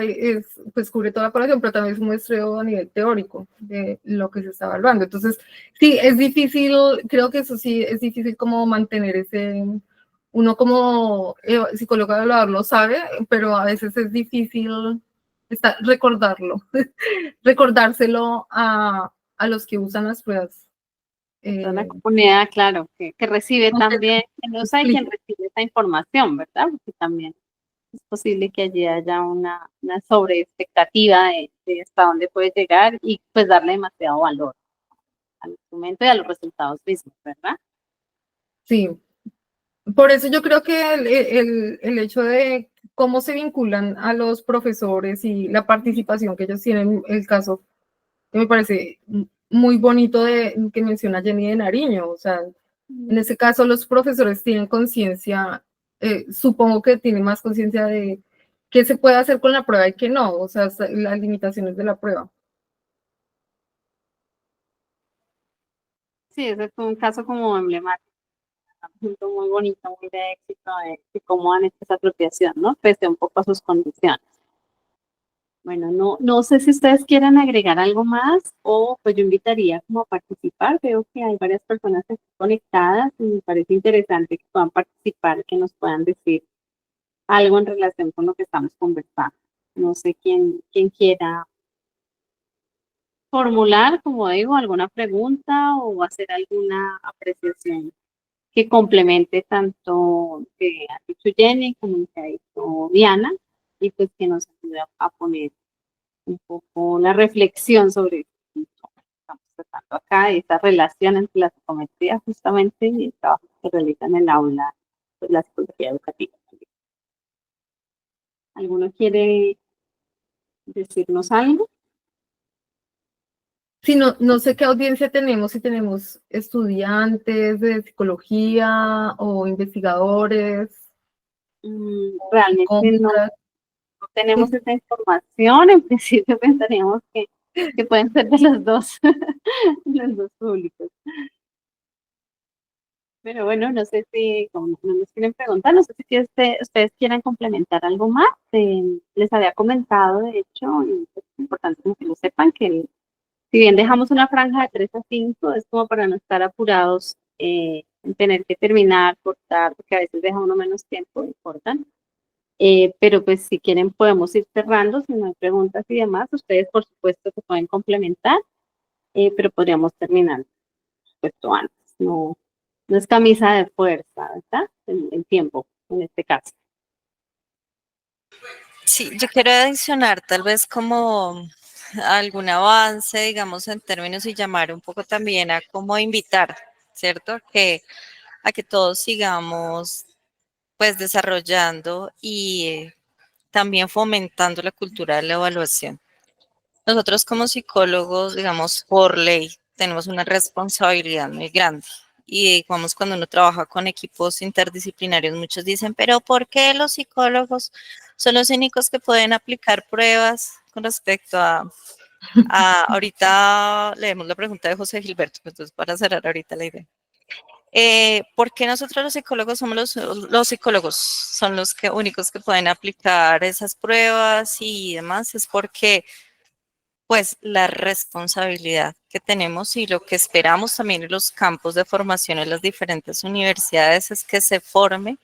pues cubre toda la población, pero también es un muestreo a nivel teórico de lo que se está evaluando. Entonces, sí, es difícil, creo que eso sí, es difícil como mantener uno como psicólogo evaluador lo sabe, pero a veces es difícil recordarlo, recordárselo a los que usan las pruebas. Toda la Eh, comunidad, claro, que recibe aunque también, quien usa y quien explique. recibe esa información, ¿verdad? Porque también es posible que allí haya una sobreexpectativa de hasta dónde puede llegar y pues darle demasiado valor al instrumento y a los resultados mismos, ¿verdad? Sí, por eso yo creo que el hecho de cómo se vinculan a los profesores y la participación que ellos tienen, el caso que me parece muy bonito que menciona Jenny de Nariño, o sea, en ese caso los profesores tienen conciencia, supongo que tienen más conciencia de qué se puede hacer con la prueba y qué no, o sea, las limitaciones de la prueba. Sí, ese fue un caso como emblemático, un ejemplo muy bonito, muy de éxito de cómo han hecho esa apropiación, ¿no? Pese un poco a sus condiciones. Bueno, no sé si ustedes quieren agregar algo más o pues yo invitaría como a participar. Veo que hay varias personas aquí conectadas y me parece interesante que puedan participar, que nos puedan decir algo en relación con lo que estamos conversando. No sé quién quiera formular, como digo, alguna pregunta o hacer alguna apreciación que complemente tanto que ha dicho Jenny como que ha dicho Diana y pues que nos ayude a poner un poco la reflexión sobre esto que estamos tratando acá y esta relación entre la psicometría justamente y el trabajo que se realiza en el aula, pues la psicología educativa. ¿Alguno quiere decirnos algo? Sí, no sé qué audiencia tenemos, si tenemos estudiantes de psicología o investigadores, Realmente psicómetras. no tenemos esa información. En principio pensaríamos que pueden ser de los dos, los dos públicos. Pero bueno, no sé si, como no nos quieren preguntar, no sé si ustedes quieren complementar algo más. Les había comentado, de hecho, y es importante que lo sepan, que si bien dejamos una franja de 3 a 5, es como para no estar apurados en tener que terminar, cortar, porque a veces deja uno menos tiempo y cortan. Pero pues si quieren podemos ir cerrando, si no hay preguntas y demás, ustedes por supuesto se pueden complementar, pero podríamos terminar, por supuesto, antes. No es camisa de fuerza, ¿verdad? El tiempo, en este caso. Sí, yo quiero adicionar tal vez como algún avance, digamos, en términos y llamar un poco también a cómo invitar, ¿cierto? A que todos sigamos pues desarrollando y también fomentando la cultura de la evaluación. Nosotros como psicólogos, digamos, por ley, tenemos una responsabilidad muy grande. Y digamos, cuando uno trabaja con equipos interdisciplinarios, muchos dicen, pero ¿por qué los psicólogos son los únicos que pueden aplicar pruebas con respecto ahorita leemos la pregunta de José Gilberto, entonces para cerrar ahorita la idea. ¿Por qué nosotros los psicólogos somos los psicólogos? Son los únicos que pueden aplicar esas pruebas y demás. Es porque pues la responsabilidad que tenemos y lo que esperamos también en los campos de formación en las diferentes universidades es que se forme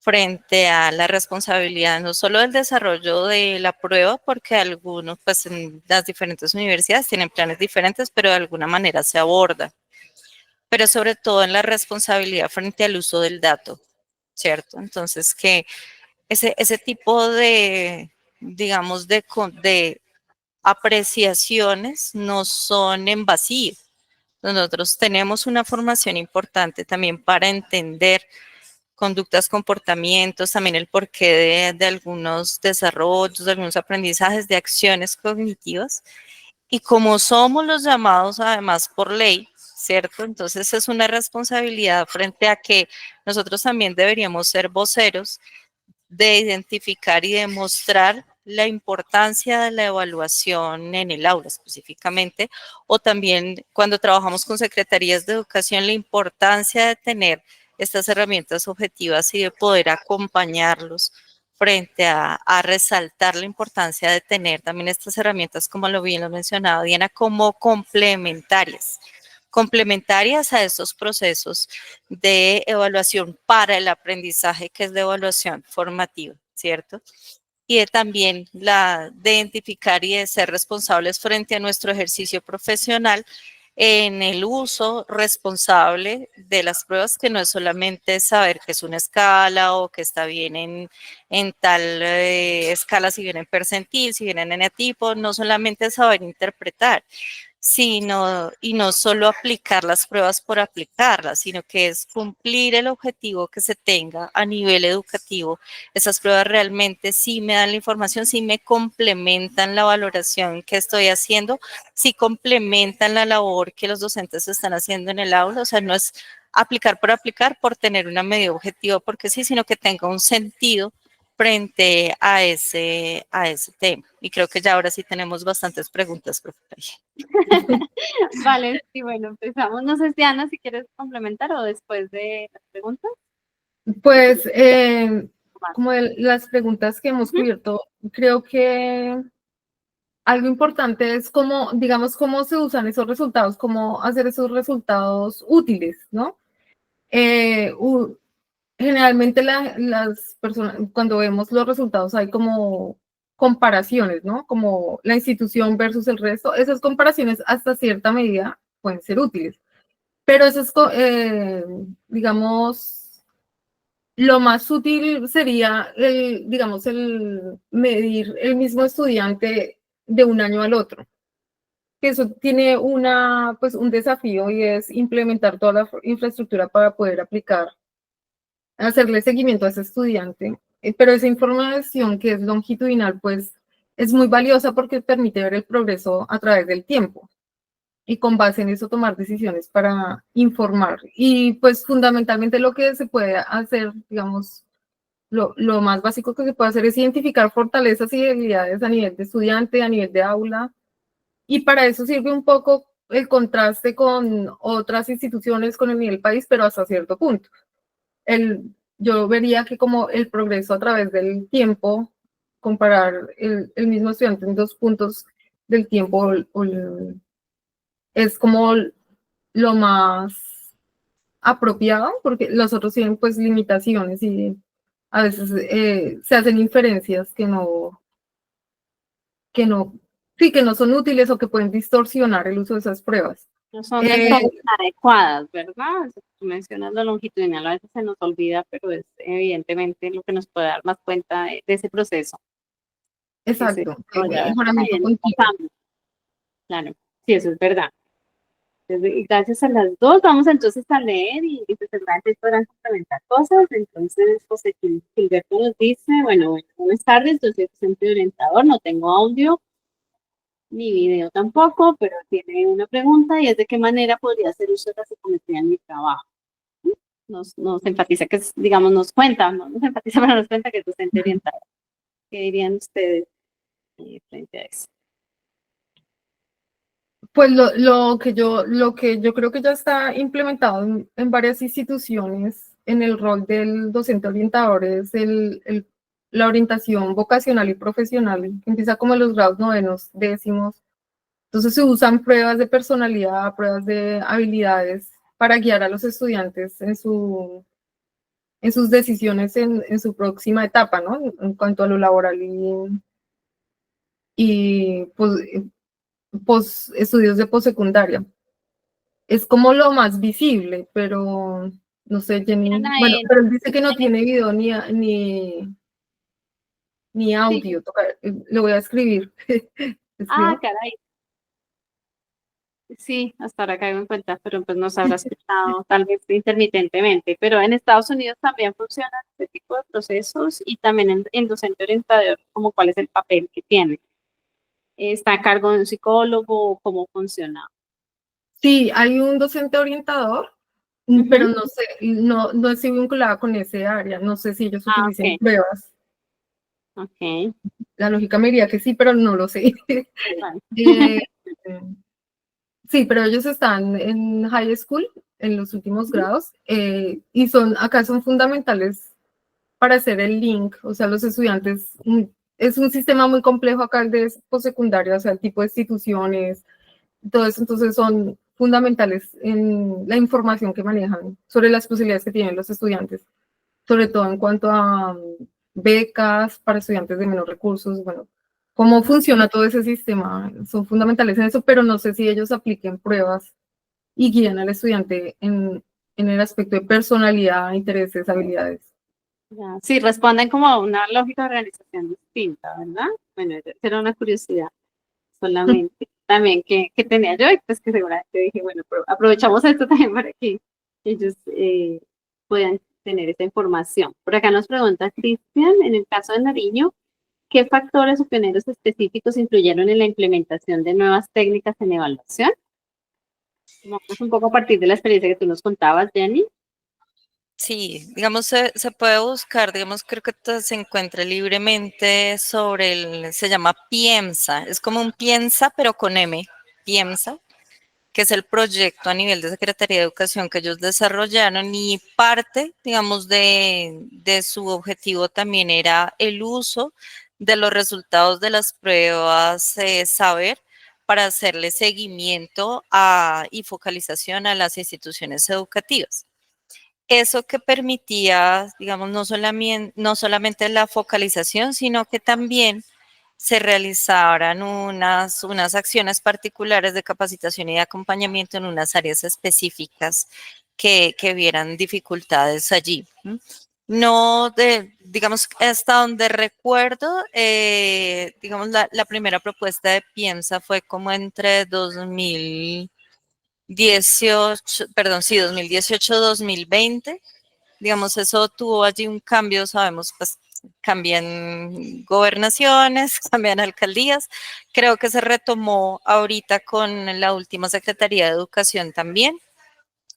frente a la responsabilidad no solo del desarrollo de la prueba, porque algunos pues en las diferentes universidades tienen planes diferentes, pero de alguna manera se aborda, pero sobre todo en la responsabilidad frente al uso del dato, ¿cierto? Entonces que ese tipo de, digamos, de apreciaciones no son en vacío. Nosotros tenemos una formación importante también para entender conductas, comportamientos, también el porqué de algunos desarrollos, de algunos aprendizajes, de acciones cognitivas. Y como somos los llamados además por ley, ¿cierto? Entonces es una responsabilidad frente a que nosotros también deberíamos ser voceros de identificar y demostrar la importancia de la evaluación en el aula específicamente, o también cuando trabajamos con secretarías de educación, la importancia de tener estas herramientas objetivas y de poder acompañarlos frente a resaltar la importancia de tener también estas herramientas, como lo bien lo mencionaba Diana, como complementarias a estos procesos de evaluación para el aprendizaje, que es la evaluación formativa, ¿cierto? Y de también de identificar y de ser responsables frente a nuestro ejercicio profesional en el uso responsable de las pruebas, que no es solamente saber que es una escala o que está bien en tal escala, si viene en percentil, si viene en eneatipo, no solamente saber interpretar, y no solo aplicar las pruebas por aplicarlas, sino que es cumplir el objetivo que se tenga a nivel educativo. Esas pruebas realmente sí me dan la información, sí me complementan la valoración que estoy haciendo, sí complementan la labor que los docentes están haciendo en el aula. O sea, no es aplicar por tener una medida objetiva porque sí, sino que tenga un sentido frente a ese tema. Y creo que ya ahora sí tenemos bastantes preguntas, profe. Vale, sí, bueno, empezamos. No sé, Diana, si quieres complementar o después de las preguntas. Pues, como las preguntas que hemos cubierto, creo que algo importante es cómo, digamos, cómo se usan esos resultados, cómo hacer esos resultados útiles, ¿no? Generalmente las personas, cuando vemos los resultados, hay como comparaciones, ¿no? Como la institución versus el resto. Esas comparaciones hasta cierta medida pueden ser útiles, pero eso es, digamos, lo más útil sería, digamos, el medir el mismo estudiante de un año al otro. Que eso tiene pues, un desafío, y es implementar toda la infraestructura para poder hacerle seguimiento a ese estudiante. Pero esa información que es longitudinal, pues es muy valiosa porque permite ver el progreso a través del tiempo y con base en eso tomar decisiones para informar. Y pues fundamentalmente lo que se puede hacer, digamos, lo más básico que se puede hacer es identificar fortalezas y debilidades a nivel de estudiante, a nivel de aula, y para eso sirve un poco el contraste con otras instituciones, con el nivel país, pero hasta cierto punto. Yo vería que como el progreso a través del tiempo, comparar el mismo estudiante en 2 puntos del tiempo es como lo más apropiado, porque los otros tienen pues limitaciones y a veces se hacen inferencias sí, que no son útiles o que pueden distorsionar el uso de esas pruebas. No son adecuadas, ¿verdad? Eso que tú mencionas lo longitudinal, a veces se nos olvida, pero es evidentemente lo que nos puede dar más cuenta de ese proceso. Exacto. Claro, sí, eso es verdad. Entonces, gracias a las dos, vamos entonces a leer y pues seguramente podrán complementar cosas. Entonces, José Gilberto nos dice, bueno, buenas tardes, yo soy docente orientador, no tengo audio ni video tampoco, pero tiene una pregunta, y es de qué manera podría hacer uso de la psicometría en mi trabajo. Nos enfatiza que, digamos, nos cuenta, no nos enfatiza, pero nos cuenta que es docente orientador. ¿Qué dirían ustedes frente a eso? Pues lo que yo creo que ya está implementado en varias instituciones en el rol del docente orientador es la orientación vocacional y profesional, que empieza como en los grados novenos, décimos. Entonces se usan pruebas de personalidad, pruebas de habilidades para guiar a los estudiantes en sus decisiones en su próxima etapa, ¿no? En cuanto a lo laboral y pues, estudios de postsecundaria. Es como lo más visible, pero no sé, Jenny. Bueno, pero él dice que no tiene video ni audio. Sí. Le voy a escribir. Caray. Sí, hasta ahora caigo en cuenta, pero pues nos habrá escuchado tal vez intermitentemente. Pero en Estados Unidos también funcionan este tipo de procesos, y también en docente orientador, como cuál es el papel que tiene. ¿Está a cargo de un psicólogo? ¿Cómo funciona? Sí, hay un docente orientador, pero no sé, no estoy vinculada con ese área. No sé si ellos utilizan pruebas. Ok. la lógica me diría que sí, pero no lo sé. Vale. Eh, sí, pero ellos están en high school, en los últimos grados, y acá son fundamentales para hacer el link, o sea, los estudiantes, es un sistema muy complejo acá el de postsecundaria, o sea, el tipo de instituciones, todo eso, entonces son fundamentales en la información que manejan sobre las posibilidades que tienen los estudiantes, sobre todo en cuanto a becas para estudiantes de menos recursos, bueno, cómo funciona todo ese sistema, son fundamentales en eso, pero no sé si ellos apliquen pruebas y guían al estudiante en el aspecto de personalidad, intereses, habilidades. Ya, sí, responden como a una lógica de organización distinta, ¿verdad? Bueno, esa era una curiosidad solamente también que tenía yo y pues que seguramente dije, bueno, pero aprovechamos esto también para que ellos puedan tener esa información. Por acá nos pregunta Cristian, en el caso de Nariño, ¿qué factores o pioneros específicos influyeron en la implementación de nuevas técnicas en evaluación? Vamos un poco a partir de la experiencia que tú nos contabas, Jenny. Sí, digamos, se puede buscar, digamos, creo que se encuentra libremente sobre se llama Piensa, es como un Piensa, pero con M, Piensa, que es el proyecto a nivel de Secretaría de Educación que ellos desarrollaron y parte, digamos, de su objetivo también era el uso de los resultados de las pruebas saber para hacerle seguimiento y focalización a las instituciones educativas. Eso que permitía, digamos, no solamente la focalización, sino que también se realizaran unas acciones particulares de capacitación y de acompañamiento en unas áreas específicas que vieran dificultades allí. No, digamos, hasta donde recuerdo, digamos, la primera propuesta de Piensa fue como entre 2018, perdón, sí, 2018-2020. Digamos, eso tuvo allí un cambio, sabemos, pues cambian gobernaciones, cambian alcaldías. Creo que se retomó ahorita con la última Secretaría de Educación también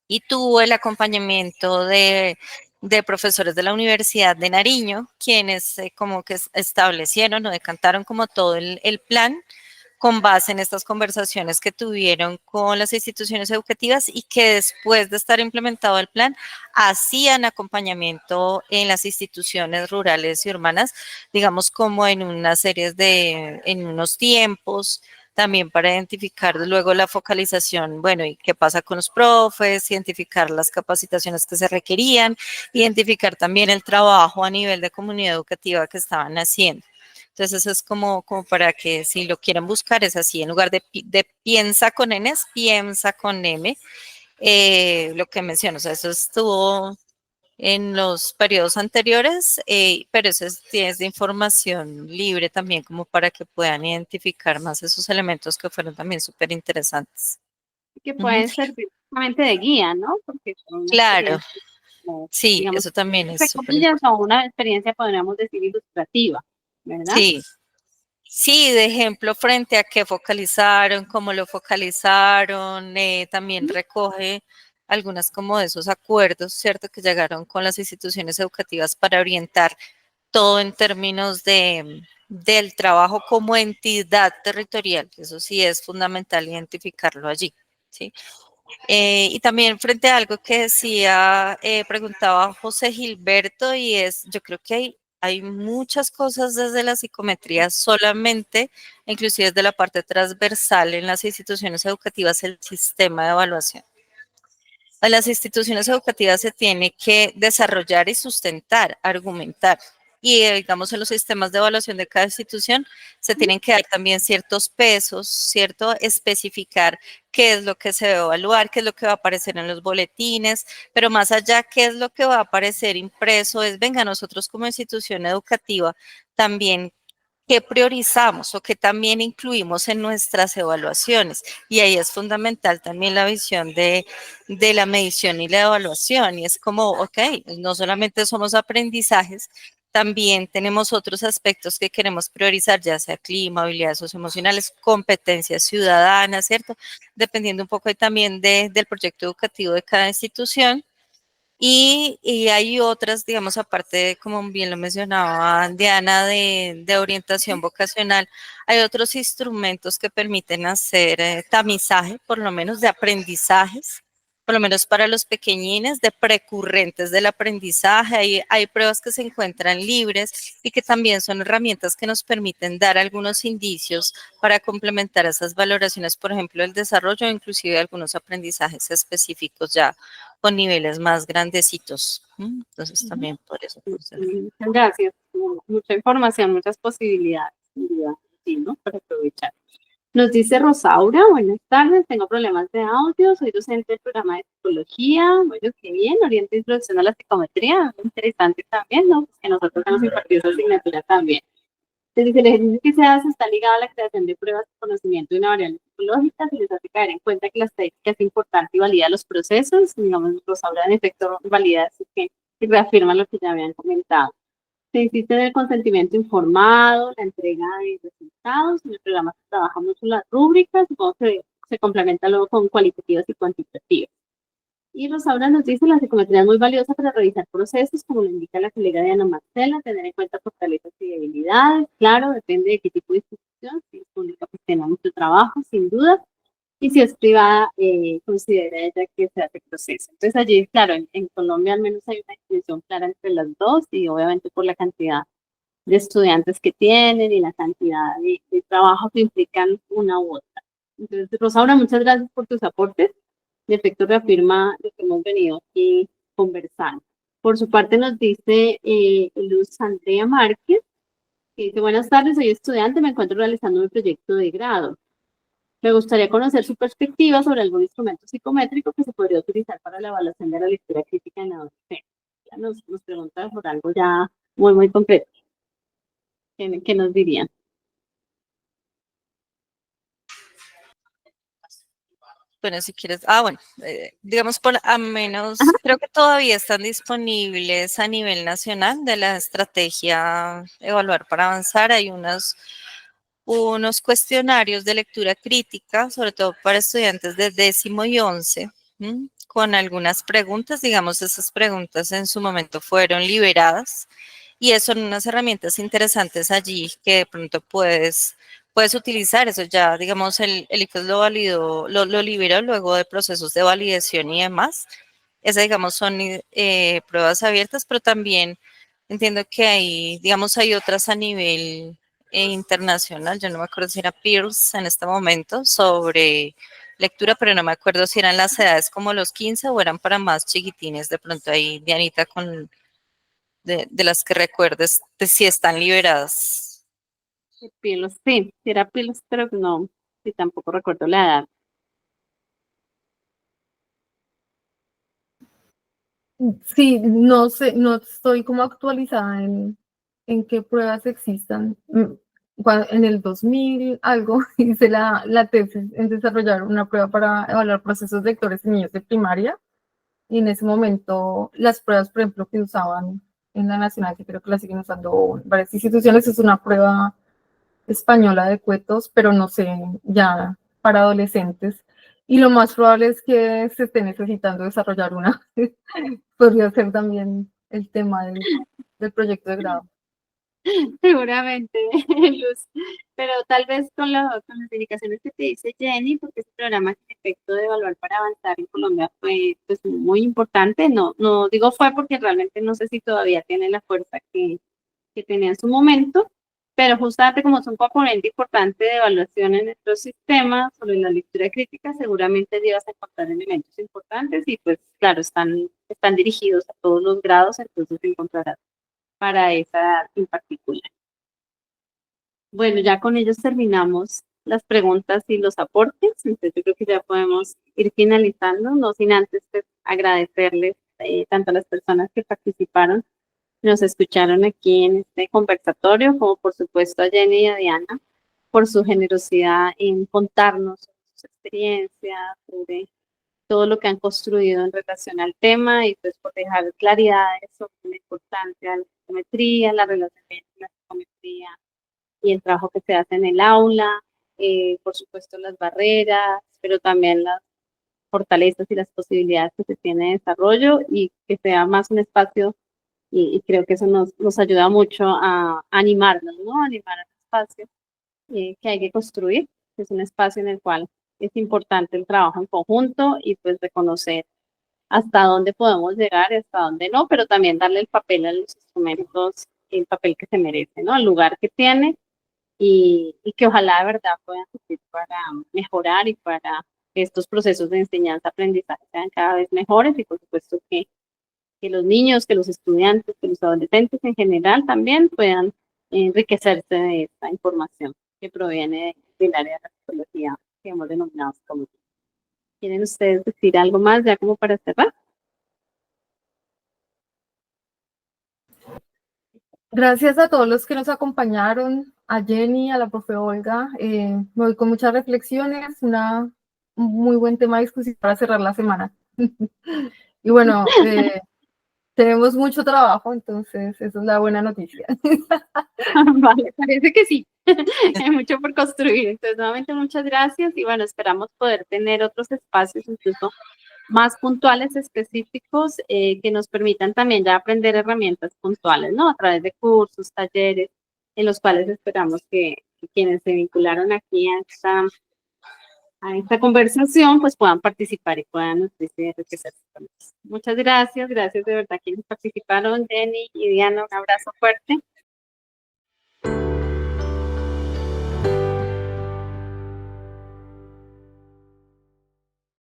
y tuvo el acompañamiento de profesores de la Universidad de Nariño, quienes como que establecieron o decantaron como todo el plan con base en estas conversaciones que tuvieron con las instituciones educativas y que después de estar implementado el plan, hacían acompañamiento en las instituciones rurales y urbanas, digamos como en unas series en unos tiempos, también para identificar luego la focalización, bueno, y qué pasa con los profes, identificar las capacitaciones que se requerían, identificar también el trabajo a nivel de comunidad educativa que estaban haciendo. Entonces, eso es como para que si lo quieren buscar, es así, en lugar de piensa con N, es piensa con M, lo que menciono, o sea, eso estuvo en los periodos anteriores, pero eso es de información libre también, como para que puedan identificar más esos elementos que fueron también súper interesantes. Que pueden servir justamente de guía, ¿no? Porque son una Claro, experiencia, como, sí, digamos, eso también es entre súper comillas, importante. o una experiencia, podríamos decir, ilustrativa, ¿verdad? Sí. Sí, de ejemplo, frente a qué focalizaron, cómo lo focalizaron, también recoge algunas como de esos acuerdos, ¿cierto?, que llegaron con las instituciones educativas para orientar todo en términos del trabajo como entidad territorial. Eso sí es fundamental identificarlo allí, ¿sí? Y también frente a algo que decía, preguntaba José Gilberto, y yo creo que hay muchas cosas desde la psicometría solamente, inclusive desde la parte transversal en las instituciones educativas, el sistema de evaluación. A las instituciones educativas se tiene que desarrollar y sustentar, argumentar. Y digamos en los sistemas de evaluación de cada institución se tienen que dar también ciertos pesos, ¿cierto? Especificar qué es lo que se va a evaluar, qué es lo que va a aparecer en los boletines, pero más allá, qué es lo que va a aparecer impreso, venga, nosotros como institución educativa también qué priorizamos o qué también incluimos en nuestras evaluaciones. Y ahí es fundamental también la visión de la medición y la evaluación. Y es como, ok, no solamente somos aprendizajes, también tenemos otros aspectos que queremos priorizar, ya sea clima, habilidades socioemocionales, competencias ciudadanas, ¿cierto? Dependiendo un poco también del proyecto educativo de cada institución. Y hay otras, digamos, aparte, como bien lo mencionaba Diana, de orientación vocacional, hay otros instrumentos que permiten hacer tamizaje, por lo menos de aprendizajes, por lo menos para los pequeñines, de precurrentes del aprendizaje. Hay pruebas que se encuentran libres y que también son herramientas que nos permiten dar algunos indicios para complementar esas valoraciones, por ejemplo, el desarrollo, inclusive algunos aprendizajes específicos ya con niveles más grandecitos. Entonces también por eso funciona. Muchas gracias. Mucha información, muchas posibilidades, sin duda, sí, ¿no? Para aprovechar. Nos dice Rosaura, buenas tardes, tengo problemas de audio, soy docente del programa de psicología, bueno, qué bien, orienta e introducción a la psicometría, muy interesante también, ¿no? Pues que nosotros hemos impartido esa asignatura también. Entonces, el ejercicio que se hace está ligado a la creación de pruebas de conocimiento de una variable psicológica, se les hace caer en cuenta que la estadística es importante y valida los procesos, digamos, Rosaura en efecto valida, así que reafirma lo que ya habían comentado. Se insiste en el consentimiento informado, la entrega de resultados. En el programa se trabaja mucho las rúbricas, supongo que se complementa luego con cualitativas y cuantitativas. Y Rosaura nos dice, la psicometría es muy valiosa para revisar procesos, como lo indica la colega Diana Marcela, tener en cuenta fortalezas y debilidades. Claro, depende de qué tipo de institución. Si es pública, pues tiene mucho trabajo, sin duda. Y si es privada, considera ella que se hace proceso. Entonces allí, claro, en Colombia al menos hay una distinción clara entre las dos y obviamente por la cantidad de estudiantes que tienen y la cantidad de trabajo que implican una u otra. Entonces, Rosaura, muchas gracias por tus aportes. De efecto, reafirma lo que hemos venido aquí conversando. Por su parte nos dice Luz Andrea Márquez, que dice, buenas tardes, soy estudiante, me encuentro realizando mi proyecto de grado. Me gustaría conocer su perspectiva sobre algún instrumento psicométrico que se podría utilizar para la evaluación de la lectura crítica en la adolescencia. Ya nos pregunta por algo ya muy concreto. ¿Qué nos dirían? Bueno, si quieres, bueno, digamos por a menos, creo que todavía están disponibles a nivel nacional de la estrategia Evaluar para Avanzar. Hay unos cuestionarios de lectura crítica, sobre todo para estudiantes de 10º y 11, con algunas preguntas. Digamos, esas preguntas en su momento fueron liberadas y son unas herramientas interesantes allí que de pronto puedes utilizar. Eso ya, digamos, el ICFES lo validó, lo liberó luego de procesos de validación y demás. Esas, digamos, son pruebas abiertas, pero también entiendo que hay, digamos, hay otras a nivel internacional. Yo no me acuerdo si era Pearls en este momento, sobre lectura, pero no me acuerdo si eran las edades como los 15 o eran para más chiquitines. De pronto ahí, Dianita, de las que recuerdes, de si están liberadas. Pilos, sí, era Pilos, pero no, sí, tampoco recuerdo la edad. Sí, no sé, no estoy como actualizada en qué pruebas existan. En el 2000 algo hice la tesis en desarrollar una prueba para evaluar procesos lectores en niños de primaria y en ese momento las pruebas, por ejemplo, que usaban en la nacional, que creo que la siguen usando varias instituciones, es una prueba española de cuetos, pero no sé, ya para adolescentes. Y lo más probable es que se esté necesitando desarrollar una. Podría ser también el tema del proyecto de grado. Seguramente, Luz, pero tal vez con las indicaciones que te dice Jenny, porque ese programa que en efecto de Evaluar para Avanzar en Colombia fue pues, muy importante, no digo fue porque realmente no sé si todavía tiene la fuerza que tenía en su momento, pero justamente como es un componente importante de evaluación en nuestro sistema sobre la lectura crítica, seguramente llevas a encontrar elementos importantes y pues claro, están dirigidos a todos los grados, entonces encontrarás para esa edad en particular. Bueno, ya con ellos terminamos las preguntas y los aportes, entonces yo creo que ya podemos ir finalizando, no sin antes pues, agradecerles tanto a las personas que participaron, nos escucharon aquí en este conversatorio, como por supuesto a Jenny y a Diana, por su generosidad en contarnos sus experiencias, sobre todo lo que han construido en relación al tema y pues por dejar claridades sobre la importancia de la psicometría, la relación entre la psicometría y el trabajo que se hace en el aula, por supuesto las barreras, pero también fortalezas y las posibilidades que se tiene de desarrollo y que sea más un espacio y creo que eso nos ayuda mucho a animarnos, ¿no? A animar al espacio que hay que construir, que es un espacio en el cual es importante el trabajo en conjunto y pues reconocer hasta dónde podemos llegar y hasta dónde no, pero también darle el papel a los instrumentos, el papel que se merece, ¿no? El lugar que tiene y que ojalá de verdad puedan servir para mejorar y para que estos procesos de enseñanza-aprendizaje sean cada vez mejores y por supuesto que los niños, que los estudiantes, que los adolescentes en general también puedan enriquecerse de esta información que proviene del área de la psicología que hemos denominado psicología. ¿Quieren ustedes decir algo más ya como para cerrar? Gracias a todos los que nos acompañaron, a Jenny, a la profe Olga. Me voy con muchas reflexiones, un muy buen tema de discusión para cerrar la semana. Y bueno, tenemos mucho trabajo, entonces esa es la buena noticia. Vale, parece que sí. Hay mucho por construir. Entonces, nuevamente, muchas gracias y bueno, esperamos poder tener otros espacios incluso más puntuales, específicos, que nos permitan también ya aprender herramientas puntuales, ¿no? A través de cursos, talleres, en los cuales esperamos que quienes se vincularon aquí a esta conversación, pues puedan participar y puedan nutrirse y enriquecerse con eso. Muchas gracias, gracias de verdad a quienes participaron, Jenny y Diana, un abrazo fuerte.